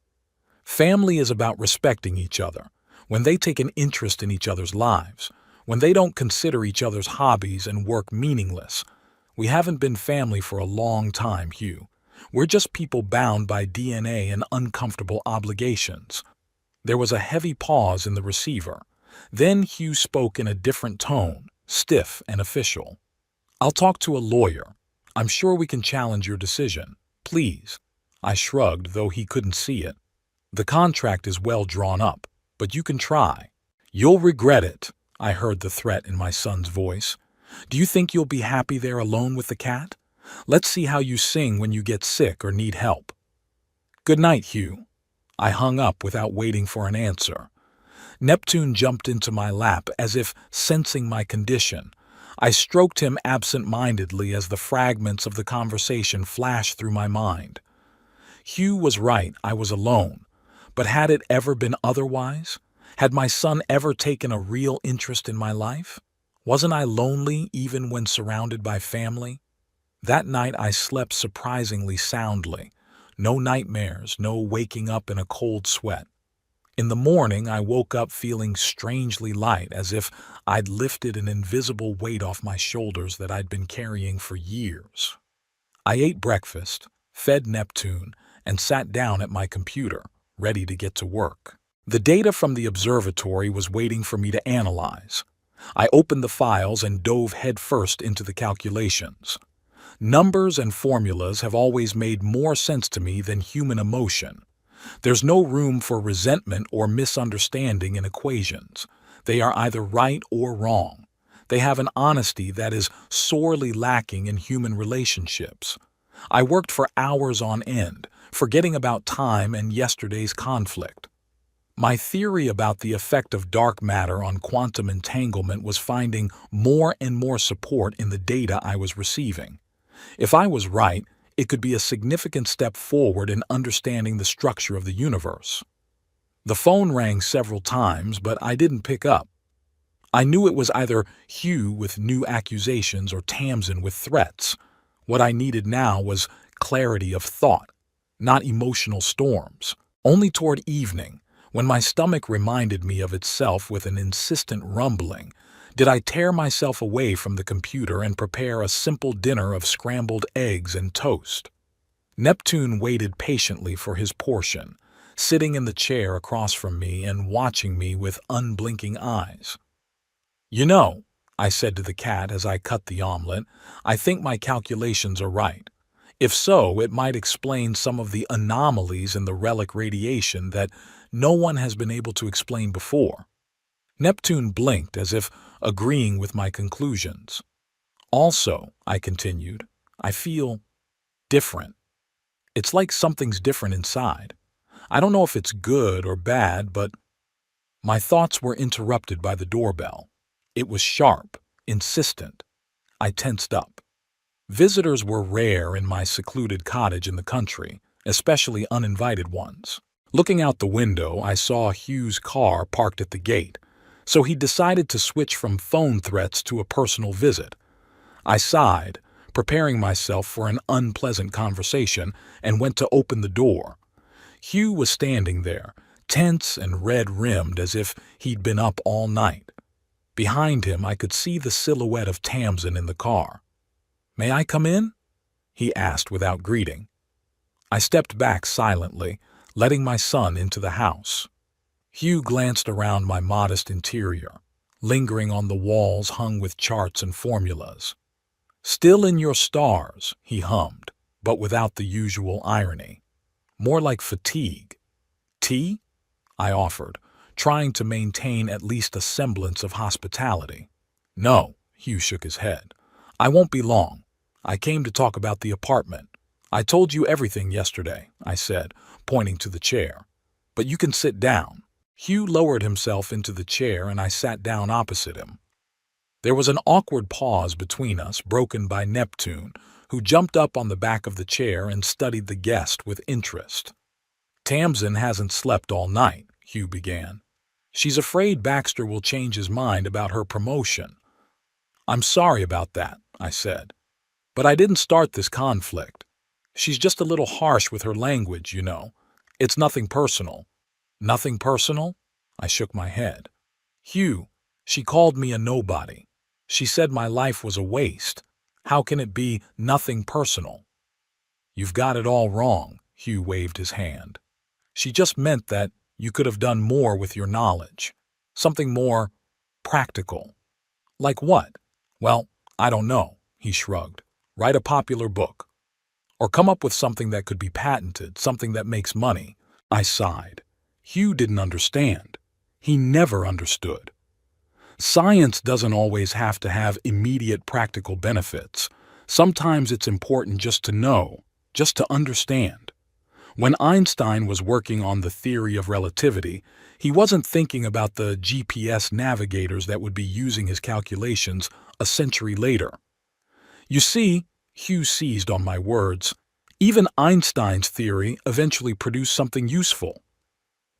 "Family is about respecting each other. When they take an interest in each other's lives, when they don't consider each other's hobbies and work meaningless. We haven't been family for a long time, Hugh. We're just people bound by DNA and uncomfortable obligations." There was a heavy pause in the receiver. Then Hugh spoke in a different tone, stiff and official. "I'll talk to a lawyer. I'm sure we can challenge your decision. Please." I shrugged, though he couldn't see it. "The contract is well drawn up, but you can try." "You'll regret it," I heard the threat in my son's voice. "Do you think you'll be happy there alone with the cat? Let's see how you sing when you get sick or need help." "Good night, Hugh." I hung up without waiting for an answer. Neptune jumped into my lap as if sensing my condition. I stroked him absent-mindedly as the fragments of the conversation flashed through my mind. Hugh was right, I was alone. But had it ever been otherwise? Had my son ever taken a real interest in my life? Wasn't I lonely even when surrounded by family? That night I slept surprisingly soundly. No nightmares, no waking up in a cold sweat. In the morning, I woke up feeling strangely light, as if I'd lifted an invisible weight off my shoulders that I'd been carrying for years. I ate breakfast, fed Neptune, and sat down at my computer, ready to get to work. The data from the observatory was waiting for me to analyze. I opened the files and dove headfirst into the calculations. Numbers and formulas have always made more sense to me than human emotion. There's no room for resentment or misunderstanding in equations. They are either right or wrong. They have an honesty that is sorely lacking in human relationships. I worked for hours on end, forgetting about time and yesterday's conflict. My theory about the effect of dark matter on quantum entanglement was finding more and more support in the data I was receiving. If I was right, it could be a significant step forward in understanding the structure of the universe. The phone rang several times, but I didn't pick up. I knew it was either Hugh with new accusations or Tamsin with threats. What I needed now was clarity of thought, not emotional storms. Only toward evening, when my stomach reminded me of itself with an insistent rumbling, did I tear myself away from the computer and prepare a simple dinner of scrambled eggs and toast. Neptune waited patiently for his portion, sitting in the chair across from me and watching me with unblinking eyes. "You know," I said to the cat as I cut the omelet, "I think my calculations are right. If so, it might explain some of the anomalies in the relic radiation that no one has been able to explain before." Neptune blinked as if agreeing with my conclusions. "Also," I continued, "I feel different. It's like something's different inside. I don't know if it's good or bad, but—" My thoughts were interrupted by the doorbell. It was sharp, insistent. I tensed up. Visitors were rare in my secluded cottage in the country, especially uninvited ones. Looking out the window, I saw Hugh's car parked at the gate, so he decided to switch from phone threats to a personal visit. I sighed, preparing myself for an unpleasant conversation, and went to open the door. Hugh was standing there, tense and red-rimmed as if he'd been up all night. Behind him, I could see the silhouette of Tamsin in the car. "May I come in?" he asked without greeting. I stepped back silently, letting my son into the house. Hugh glanced around my modest interior, lingering on the walls hung with charts and formulas. "Still in your stars," he hummed, but without the usual irony. More like fatigue. "Tea?" I offered, trying to maintain at least a semblance of hospitality. "No," Hugh shook his head. "I won't be long. I came to talk about the apartment. I told you everything yesterday," I said, pointing to the chair. "But you can sit down." Hugh lowered himself into the chair and I sat down opposite him. There was an awkward pause between us, broken by Neptune, who jumped up on the back of the chair and studied the guest with interest. "Tamsin hasn't slept all night," Hugh began. "She's afraid Baxter will change his mind about her promotion." "I'm sorry about that," I said. "But I didn't start this conflict. She's just a little harsh with her language, you know. It's nothing personal." "Nothing personal?" I shook my head. "Hugh, she called me a nobody. She said my life was a waste. How can it be nothing personal?" You've got it all wrong, Hugh waved his hand. She just meant that you could have done more with your knowledge. Something more practical. Like what? Well, I don't know, he shrugged. Write a popular book. Or come up with something that could be patented, something that makes money. I sighed. Hugh didn't understand. He never understood. Science doesn't always have to have immediate practical benefits. Sometimes it's important just to know, just to understand. When Einstein was working on the theory of relativity, he wasn't thinking about the GPS navigators that would be using his calculations a century later. You see, Hugh seized on my words, even Einstein's theory eventually produced something useful.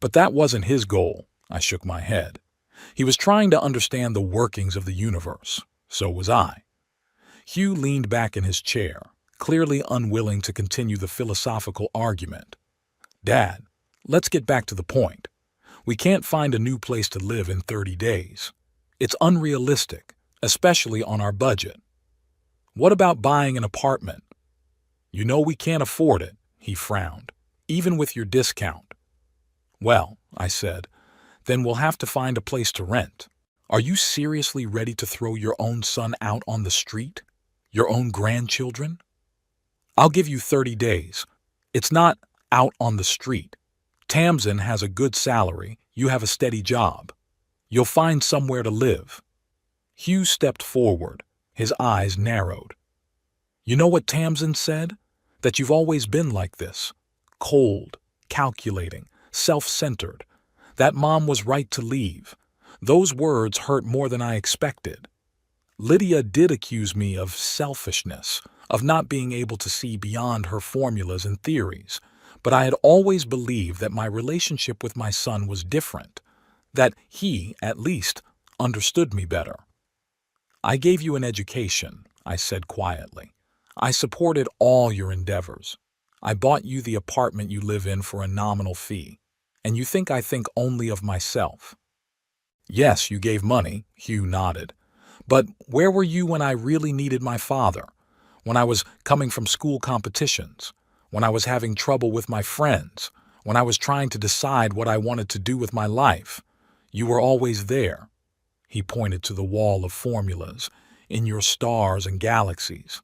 But that wasn't his goal, I shook my head. He was trying to understand the workings of the universe. So was I. Hugh leaned back in his chair, clearly unwilling to continue the philosophical argument. Dad, let's get back to the point. We can't find a new place to live in 30 days. It's unrealistic, especially on our budget. What about buying an apartment? You know we can't afford it, he frowned, even with your discount. Well, I said, then we'll have to find a place to rent. Are you seriously ready to throw your own son out on the street? Your own grandchildren? I'll give you 30 days. It's not out on the street. Tamsin has a good salary, you have a steady job. You'll find somewhere to live. Hugh stepped forward, his eyes narrowed. You know what Tamsin said? That you've always been like this. Cold, calculating, self-centered. That Mom was right to leave. Those words hurt more than I expected. Lydia did accuse me of selfishness, of not being able to see beyond her formulas and theories, but I had always believed that my relationship with my son was different, that he, at least, understood me better. I gave you an education, I said quietly. I supported all your endeavors. I bought you the apartment you live in for a nominal fee, and you think I think only of myself. Yes, you gave money, Hugh nodded. But where were you when I really needed my father? When I was coming from school competitions? When I was having trouble with my friends? When I was trying to decide what I wanted to do with my life? You were always there. He pointed to the wall of formulas, in your stars and galaxies.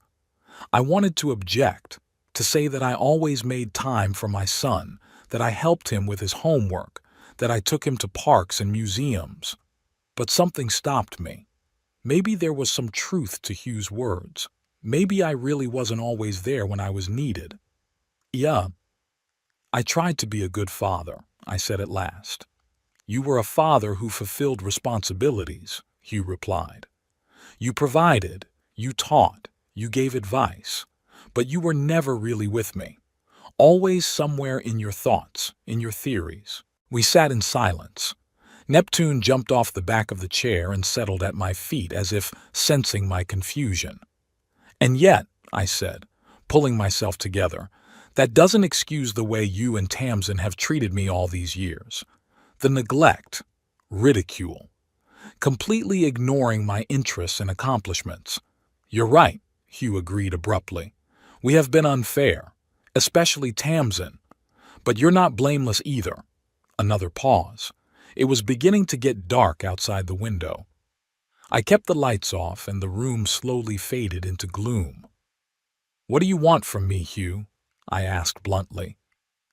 I wanted to object, to say that I always made time for my son, that I helped him with his homework, that I took him to parks and museums. But something stopped me. Maybe there was some truth to Hugh's words. Maybe I really wasn't always there when I was needed. Yeah, I tried to be a good father, I said at last. You were a father who fulfilled responsibilities, Hugh replied. You provided, you taught, you gave advice, but you were never really with me. Always somewhere in your thoughts, in your theories. We sat in silence. Neptune jumped off the back of the chair and settled at my feet as if sensing my confusion. And yet, I said, pulling myself together, that doesn't excuse the way you and Tamsin have treated me all these years. The neglect, ridicule, completely ignoring my interests and accomplishments. You're right, Hugh agreed abruptly. We have been unfair, especially Tamsin. But you're not blameless either. Another pause. It was beginning to get dark outside the window. I kept the lights off and the room slowly faded into gloom. What do you want from me, Hugh? I asked bluntly.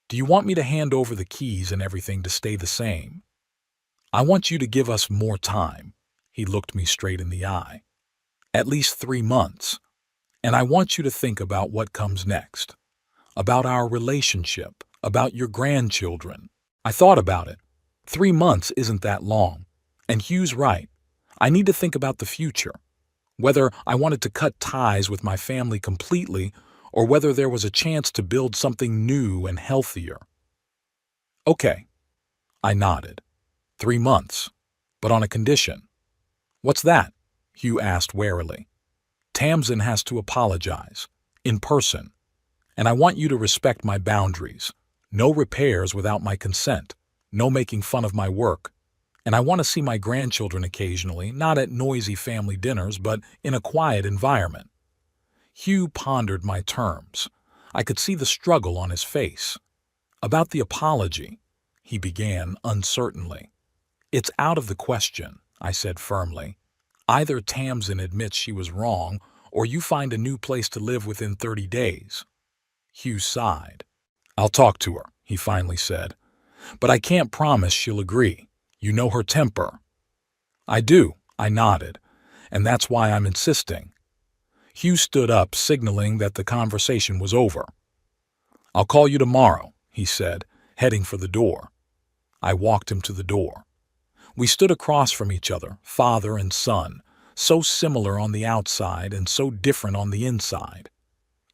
Do you want me to hand over the keys and everything to stay the same? I want you to give us more time. He looked me straight in the eye. At least 3 months. And I want you to think about what comes next. About our relationship, about your grandchildren. I thought about it. 3 months isn't that long. And Hugh's right. I need to think about the future. Whether I wanted to cut ties with my family completely or whether there was a chance to build something new and healthier. Okay. I nodded. 3 months. But on a condition. What's that? Hugh asked warily. Tamsin has to apologize. In person. And I want you to respect my boundaries. No repairs without my consent. No making fun of my work. And I want to see my grandchildren occasionally, not at noisy family dinners, but in a quiet environment. Hugh pondered my terms. I could see the struggle on his face. "About the apology," he began uncertainly. "It's out of the question," I said firmly. "Either Tamsin admits she was wrong, or you find a new place to live within 30 days. Hugh sighed. "I'll talk to her," he finally said. "But I can't promise she'll agree. You know her temper." "I do," I nodded, "and that's why I'm insisting." Hugh stood up, signaling that the conversation was over. "I'll call you tomorrow," he said, heading for the door. I walked him to the door. We stood across from each other, father and son, so similar on the outside and so different on the inside.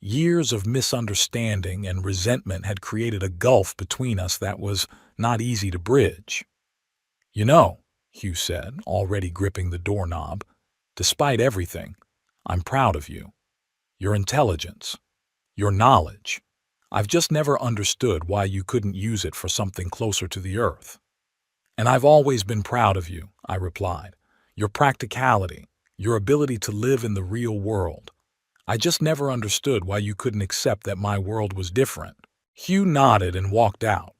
Years of misunderstanding and resentment had created a gulf between us that was not easy to bridge. "You know," Hugh said, already gripping the doorknob, "despite everything, I'm proud of you. Your intelligence, your knowledge. I've just never understood why you couldn't use it for something closer to the earth." "And I've always been proud of you," I replied. "Your practicality, your ability to live in the real world. I just never understood why you couldn't accept that my world was different." Hugh nodded and walked out.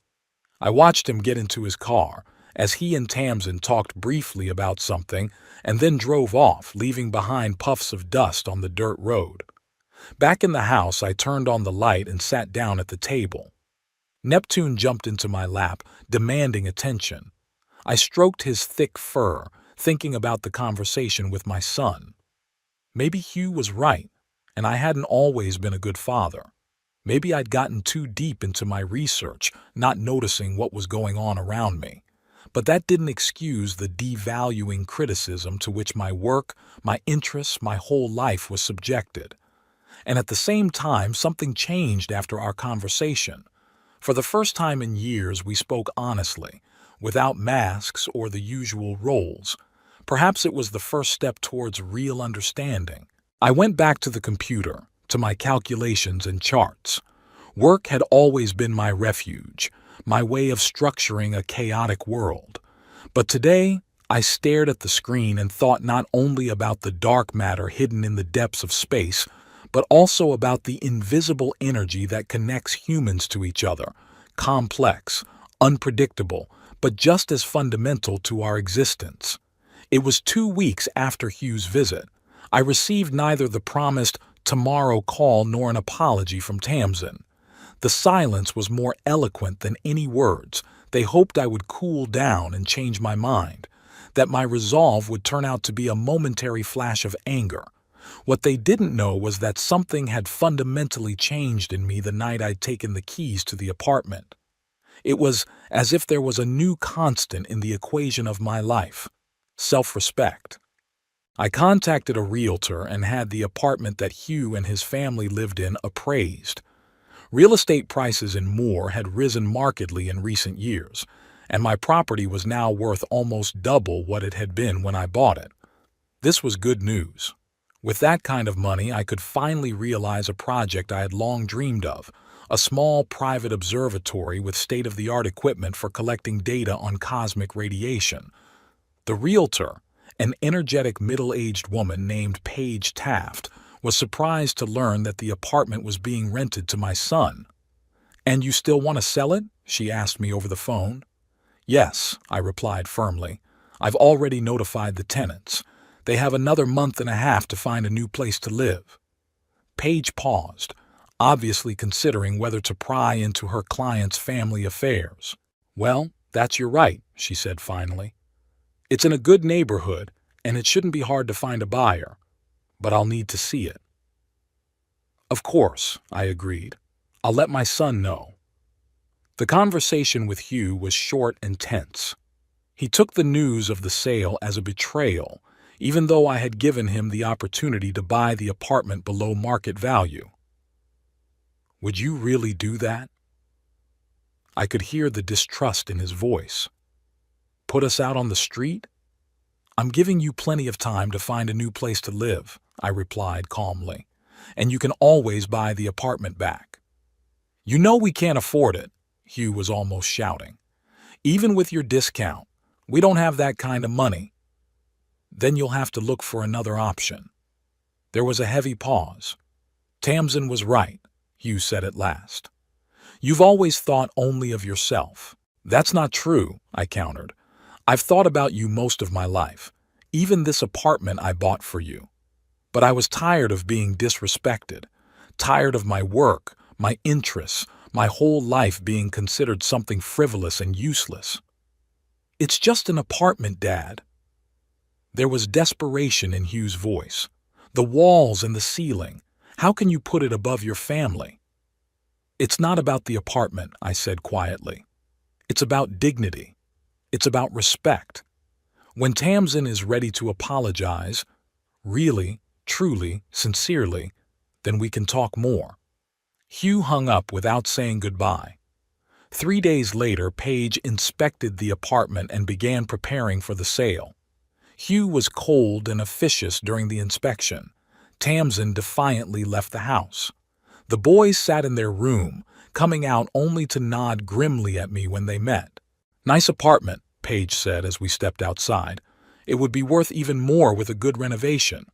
I watched him get into his car as he and Tamsin talked briefly about something and then drove off, leaving behind puffs of dust on the dirt road. Back in the house, I turned on the light and sat down at the table. Neptune jumped into my lap, demanding attention. I stroked his thick fur, thinking about the conversation with my son. Maybe Hugh was right, and I hadn't always been a good father. Maybe I'd gotten too deep into my research, not noticing what was going on around me. But that didn't excuse the devaluing criticism to which my work, my interests, my whole life was subjected. And at the same time, something changed after our conversation. For the first time in years, we spoke honestly, without masks or the usual roles. Perhaps it was the first step towards real understanding. I went back to the computer, to my calculations and charts. Work had always been my refuge, my way of structuring a chaotic world. But today, I stared at the screen and thought not only about the dark matter hidden in the depths of space, but also about the invisible energy that connects humans to each other, complex, unpredictable, but just as fundamental to our existence. It was 2 weeks after Hugh's visit. I received neither the promised tomorrow call nor an apology from Tamsin. The silence was more eloquent than any words. They hoped I would cool down and change my mind, that my resolve would turn out to be a momentary flash of anger. What they didn't know was that something had fundamentally changed in me the night I'd taken the keys to the apartment. It was as if there was a new constant in the equation of my life: self-respect. I contacted a realtor and had the apartment that Hugh and his family lived in appraised. Real estate prices in Moore had risen markedly in recent years, and my property was now worth almost double what it had been when I bought it. This was good news. With that kind of money, I could finally realize a project I had long dreamed of: a small private observatory with state-of-the-art equipment for collecting data on cosmic radiation. The realtor, an energetic middle-aged woman named Paige Taft, was surprised to learn that the apartment was being rented to my son. "And you still want to sell it?" she asked me over the phone. "Yes," I replied firmly. "I've already notified the tenants. They have another month and a half to find a new place to live." Paige paused, obviously considering whether to pry into her client's family affairs. "Well, that's your right," she said finally. "It's in a good neighborhood, and it shouldn't be hard to find a buyer, but I'll need to see it." "Of course," I agreed. "I'll let my son know." The conversation with Hugh was short and tense. He took the news of the sale as a betrayal, even though I had given him the opportunity to buy the apartment below market value. "Would you really do that?" I could hear the distrust in his voice. "Put us out on the street?" "I'm giving you plenty of time to find a new place to live," I replied calmly, "and you can always buy the apartment back." "You know we can't afford it," Hugh was almost shouting. "Even with your discount, we don't have that kind of money." "Then you'll have to look for another option." There was a heavy pause. "Tamsin was right," Hugh said at last. You've always thought only of yourself. That's not true, I countered. I've thought about you most of my life, even this apartment I bought for you. But I was tired of being disrespected, tired of my work, my interests, my whole life being considered something frivolous and useless. It's just an apartment, Dad. There was desperation in Hugh's voice. The walls and the ceiling. How can you put it above your family? It's not about the apartment, I said quietly. It's about dignity. It's about respect. When Tamsin is ready to apologize, really, truly, sincerely, then we can talk more. Hugh hung up without saying goodbye. 3 days later, Paige inspected the apartment and began preparing for the sale. Hugh was cold and officious during the inspection. Tamsin defiantly left the house. The boys sat in their room, coming out only to nod grimly at me when they met. Nice apartment, Paige said as we stepped outside. It would be worth even more with a good renovation.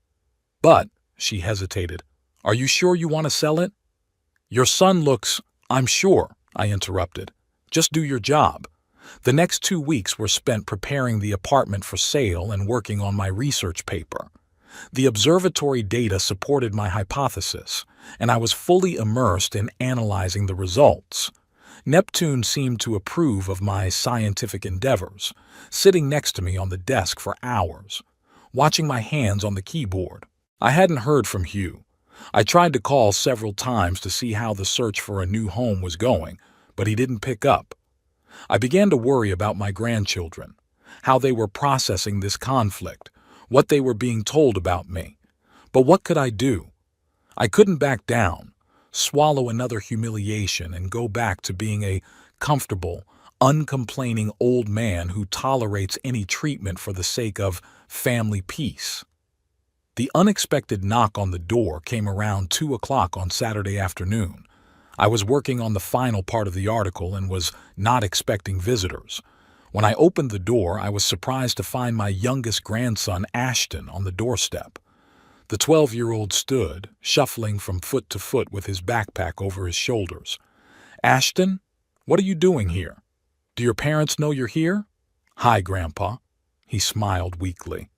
But, she hesitated, are you sure you want to sell it? Your son looks, I'm sure, I interrupted. Just do your job. The next 2 weeks were spent preparing the apartment for sale and working on my research paper. The observatory data supported my hypothesis, and I was fully immersed in analyzing the results. Neptune seemed to approve of my scientific endeavors, sitting next to me on the desk for hours, watching my hands on the keyboard. I hadn't heard from Hugh. I tried to call several times to see how the search for a new home was going, but he didn't pick up. I began to worry about my grandchildren, how they were processing this conflict, what they were being told about me. But what could I do? I couldn't back down, swallow another humiliation, and go back to being a comfortable, uncomplaining old man who tolerates any treatment for the sake of family peace. The unexpected knock on the door came around 2 o'clock on Saturday afternoon. I was working on the final part of the article and was not expecting visitors. When I opened the door, I was surprised to find my youngest grandson, Ashton, on the doorstep. The 12-year-old stood, shuffling from foot to foot with his backpack over his shoulders. Ashton, what are you doing here? Do your parents know you're here? Hi, Grandpa. He smiled weakly.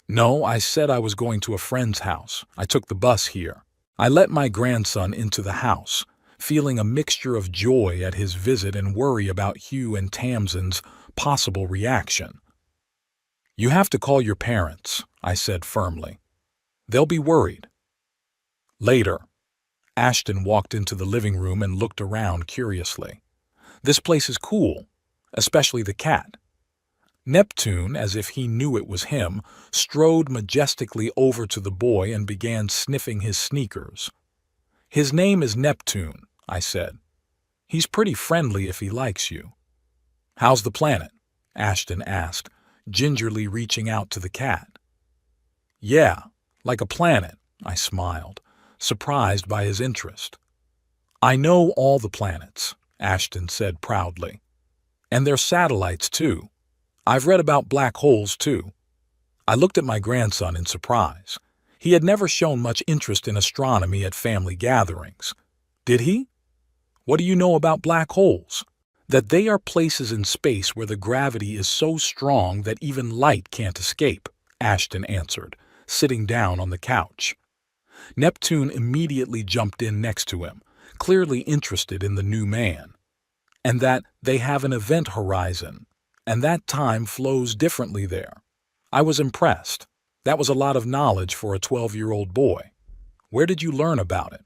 No, I said I was going to a friend's house. I took the bus here. I let my grandson into the house, feeling a mixture of joy at his visit and worry about Hugh and Tamsin's possible reaction. You have to call your parents, I said firmly. They'll be worried. Later, Ashton walked into the living room and looked around curiously. This place is cool, especially the cat. Neptune, as if he knew it was him, strode majestically over to the boy and began sniffing his sneakers. His name is Neptune, I said. He's pretty friendly if he likes you. How's the planet? Ashton asked, gingerly reaching out to the cat. Yeah, like a planet, I smiled, surprised by his interest. I know all the planets, Ashton said proudly. And their satellites, too. I've read about black holes, too. I looked at my grandson in surprise. He had never shown much interest in astronomy at family gatherings. Did he? What do you know about black holes? That they are places in space where the gravity is so strong that even light can't escape, Ashton answered, sitting down on the couch. Neptune immediately jumped in next to him, clearly interested in the new man. And that they have an event horizon, and that time flows differently there. I was impressed. That was a lot of knowledge for a 12-year-old boy. Where did you learn about it?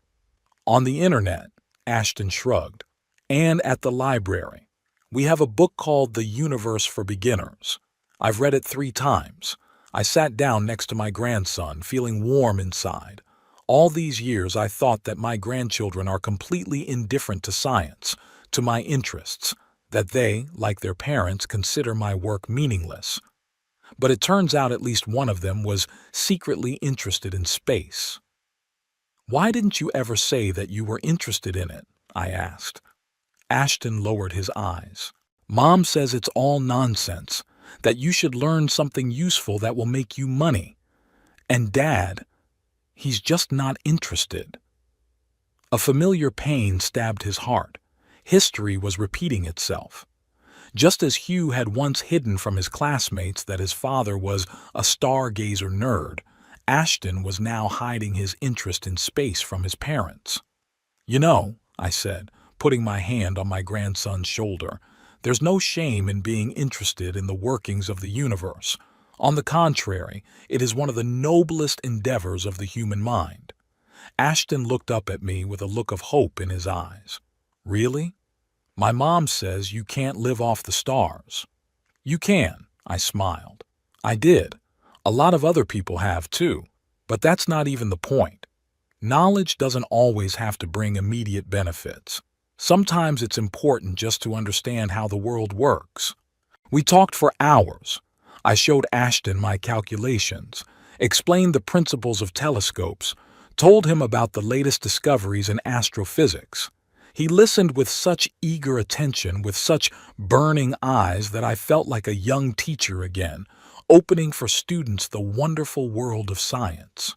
On the internet, Ashton shrugged. And at the library. We have a book called The Universe for Beginners. I've read it 3 times. I sat down next to my grandson, feeling warm inside. All these years I thought that my grandchildren are completely indifferent to science, to my interests, that they, like their parents, consider my work meaningless. But it turns out at least one of them was secretly interested in space. Why didn't you ever say that you were interested in it? I asked. Ashton lowered his eyes. Mom says it's all nonsense, that you should learn something useful that will make you money. And Dad, he's just not interested. A familiar pain stabbed his heart. History was repeating itself. Just as Hugh had once hidden from his classmates that his father was a stargazer nerd, Ashton was now hiding his interest in space from his parents. "You know," I said, putting my hand on my grandson's shoulder, "there's no shame in being interested in the workings of the universe. On the contrary, it is one of the noblest endeavors of the human mind." Ashton looked up at me with a look of hope in his eyes. "Really? My mom says you can't live off the stars." "You can," I smiled. "I did. A lot of other people have too. But that's not even the point. Knowledge doesn't always have to bring immediate benefits. Sometimes it's important just to understand how the world works." We talked for hours. I showed Ashton my calculations, explained the principles of telescopes, told him about the latest discoveries in astrophysics. He listened with such eager attention, with such burning eyes, that I felt like a young teacher again, opening for students the wonderful world of science.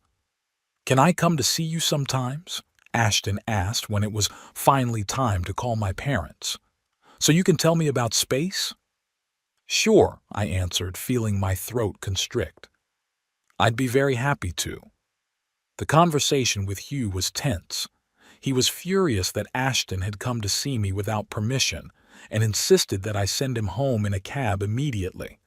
"Can I come to see you sometimes?" Ashton asked when it was finally time to call my parents. "So you can tell me about space?" "Sure," I answered, feeling my throat constrict. "I'd be very happy to." The conversation with Hugh was tense. He was furious that Ashton had come to see me without permission and insisted that I send him home in a cab immediately.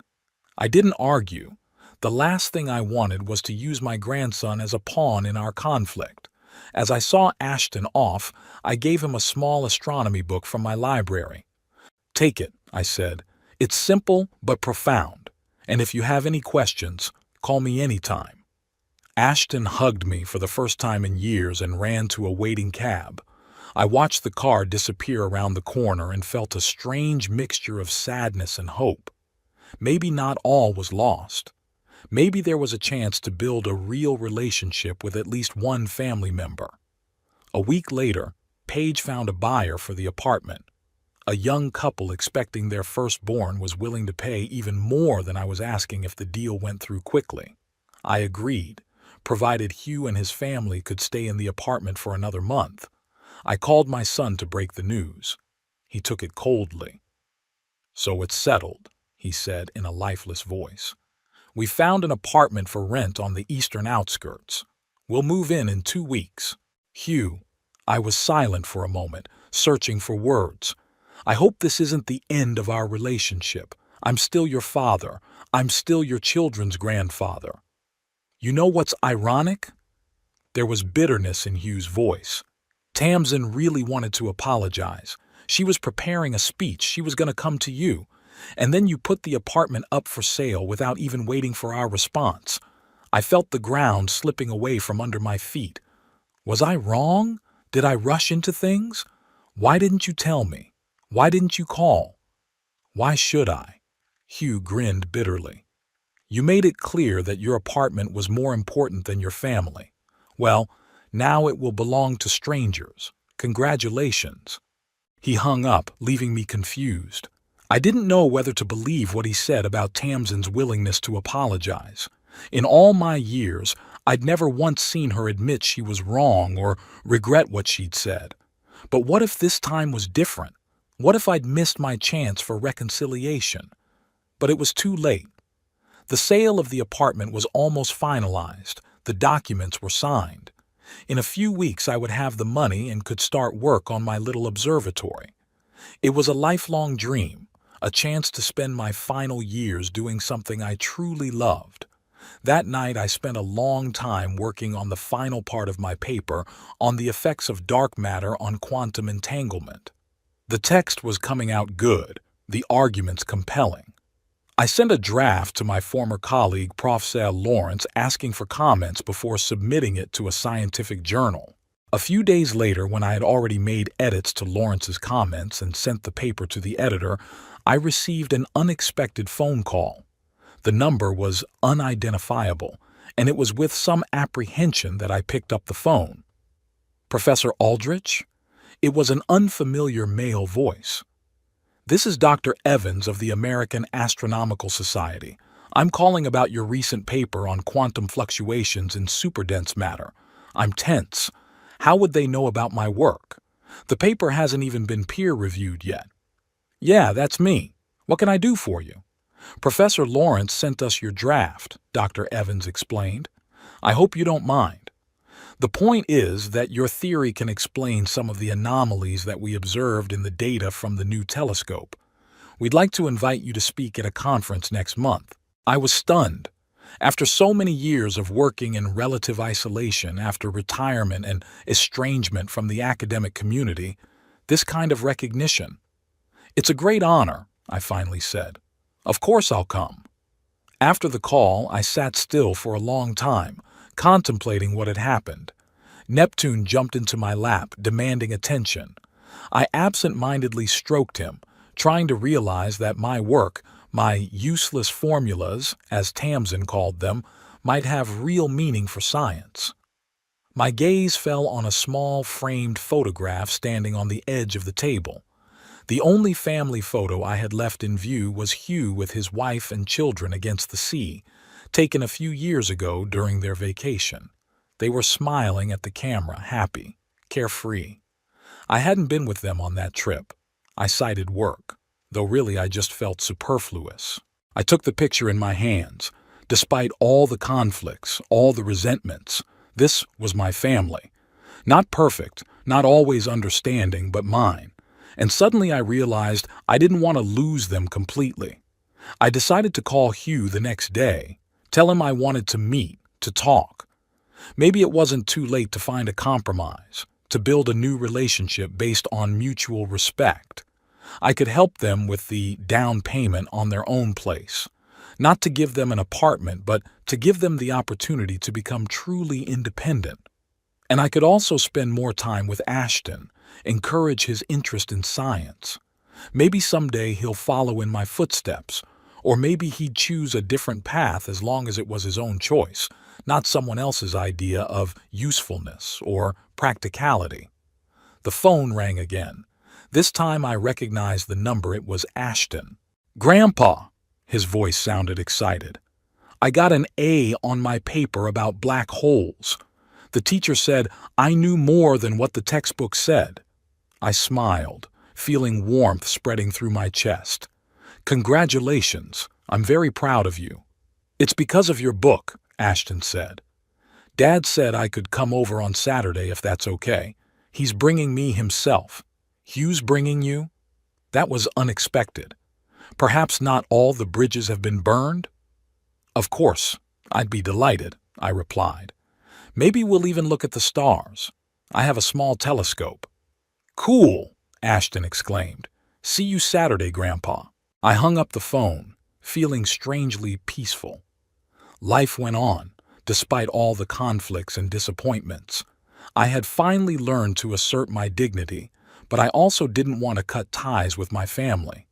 I didn't argue. The last thing I wanted was to use my grandson as a pawn in our conflict. As I saw Ashton off, I gave him a small astronomy book from my library. "Take it," I said. "It's simple but profound, and if you have any questions, call me anytime." Ashton hugged me for the first time in years and ran to a waiting cab. I watched the car disappear around the corner and felt a strange mixture of sadness and hope. Maybe not all was lost. Maybe there was a chance to build a real relationship with at least one family member. A week later, Paige found a buyer for the apartment. A young couple expecting their firstborn was willing to pay even more than I was asking if the deal went through quickly. I agreed, provided Hugh and his family could stay in the apartment for another month. I called my son to break the news. He took it coldly. "So it's settled," he said in a lifeless voice. "We found an apartment for rent on the eastern outskirts. We'll move in 2 weeks. Hugh," I was silent for a moment, searching for words. "I hope this isn't the end of our relationship. I'm still your father. I'm still your children's grandfather." "You know what's ironic?" There was bitterness in Hugh's voice. "Tamsin really wanted to apologize. She was preparing a speech. She was going to come to you. And then you put the apartment up for sale without even waiting for our response. I felt the ground slipping away from under my feet. Was I wrong? Did I rush into things? Why didn't you tell me? Why didn't you call?" "Why should I?" Hugh grinned bitterly. "You made it clear that your apartment was more important than your family. Well, now it will belong to strangers. Congratulations." He hung up, leaving me confused. I didn't know whether to believe what he said about Tamsin's willingness to apologize. In all my years, I'd never once seen her admit she was wrong or regret what she'd said. But what if this time was different? What if I'd missed my chance for reconciliation? But it was too late. The sale of the apartment was almost finalized. The documents were signed. In a few weeks I would have the money and could start work on my little observatory. It was a lifelong dream, a chance to spend my final years doing something I truly loved. That night I spent a long time working on the final part of my paper on the effects of dark matter on quantum entanglement. The text was coming out good, the arguments compelling. I sent a draft to my former colleague, Professor Lawrence, asking for comments before submitting it to a scientific journal. A few days later, when I had already made edits to Lawrence's comments and sent the paper to the editor, I received an unexpected phone call. The number was unidentifiable, and it was with some apprehension that I picked up the phone. "Professor Aldrich?" It was an unfamiliar male voice. "This is Dr. Evans of the American Astronomical Society. I'm calling about your recent paper on quantum fluctuations in superdense matter. I'm tense. How would they know about my work? The paper hasn't even been peer-reviewed yet. Yeah, that's me. What can I do for you? Professor Lawrence sent us your draft, Dr. Evans explained. I hope you don't mind. The point is that your theory can explain some of the anomalies that we observed in the data from the new telescope. We'd like to invite you to speak at a conference next month. I was stunned. After so many years of working in relative isolation after retirement and estrangement from the academic community, this kind of recognition. It's a great honor, I finally said. Of course I'll come. After the call, I sat still for a long time, contemplating what had happened. Neptune jumped into my lap, demanding attention. I absent-mindedly stroked him, trying to realize that my work, my useless formulas, as Tamsin called them, might have real meaning for science. My gaze fell on a small, framed photograph standing on the edge of the table. The only family photo I had left in view was Hugh with his wife and children against the sea, taken a few years ago during their vacation. They were smiling at the camera, happy, carefree. I hadn't been with them on that trip. I cited work, though really I just felt superfluous. I took the picture in my hands. Despite all the conflicts, all the resentments, this was my family. Not perfect, not always understanding, but mine. And suddenly I realized I didn't want to lose them completely. I decided to call Hugh the next day, tell him I wanted to meet, to talk. Maybe it wasn't too late to find a compromise, to build a new relationship based on mutual respect. I could help them with the down payment on their own place. Not to give them an apartment, but to give them the opportunity to become truly independent. And I could also spend more time with Ashton, encourage his interest in science. Maybe someday he'll follow in my footsteps, or maybe he'd choose a different path as long as it was his own choice, not someone else's idea of usefulness or practicality. The phone rang again. This time I recognized the number. It was Ashton. "Grandpa," his voice sounded excited. "I got an A on my paper about black holes. The teacher said I knew more than what the textbook said." I smiled, feeling warmth spreading through my chest. "Congratulations. I'm very proud of you." "It's because of your book," Ashton said. "Dad said I could come over on Saturday if that's okay. He's bringing me himself." "Hugh's bringing you?" That was unexpected. Perhaps not all the bridges have been burned? "Of course. I'd be delighted," I replied. "Maybe we'll even look at the stars. I have a small telescope." "Cool," Ashton exclaimed. "See you Saturday, Grandpa." I hung up the phone, feeling strangely peaceful. Life went on, despite all the conflicts and disappointments. I had finally learned to assert my dignity, but I also didn't want to cut ties with my family.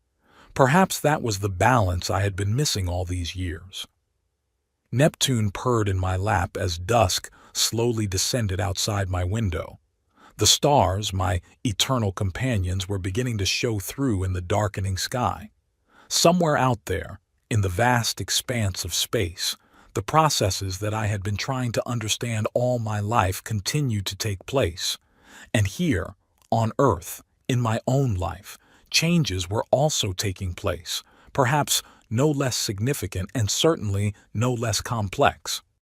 Perhaps that was the balance I had been missing all these years. Neptune purred in my lap as dusk slowly descended outside my window. The stars, my eternal companions, were beginning to show through in the darkening sky. Somewhere out there, in the vast expanse of space, the processes that I had been trying to understand all my life continued to take place. And here, on Earth, in my own life, changes were also taking place, perhaps no less significant and certainly no less complex.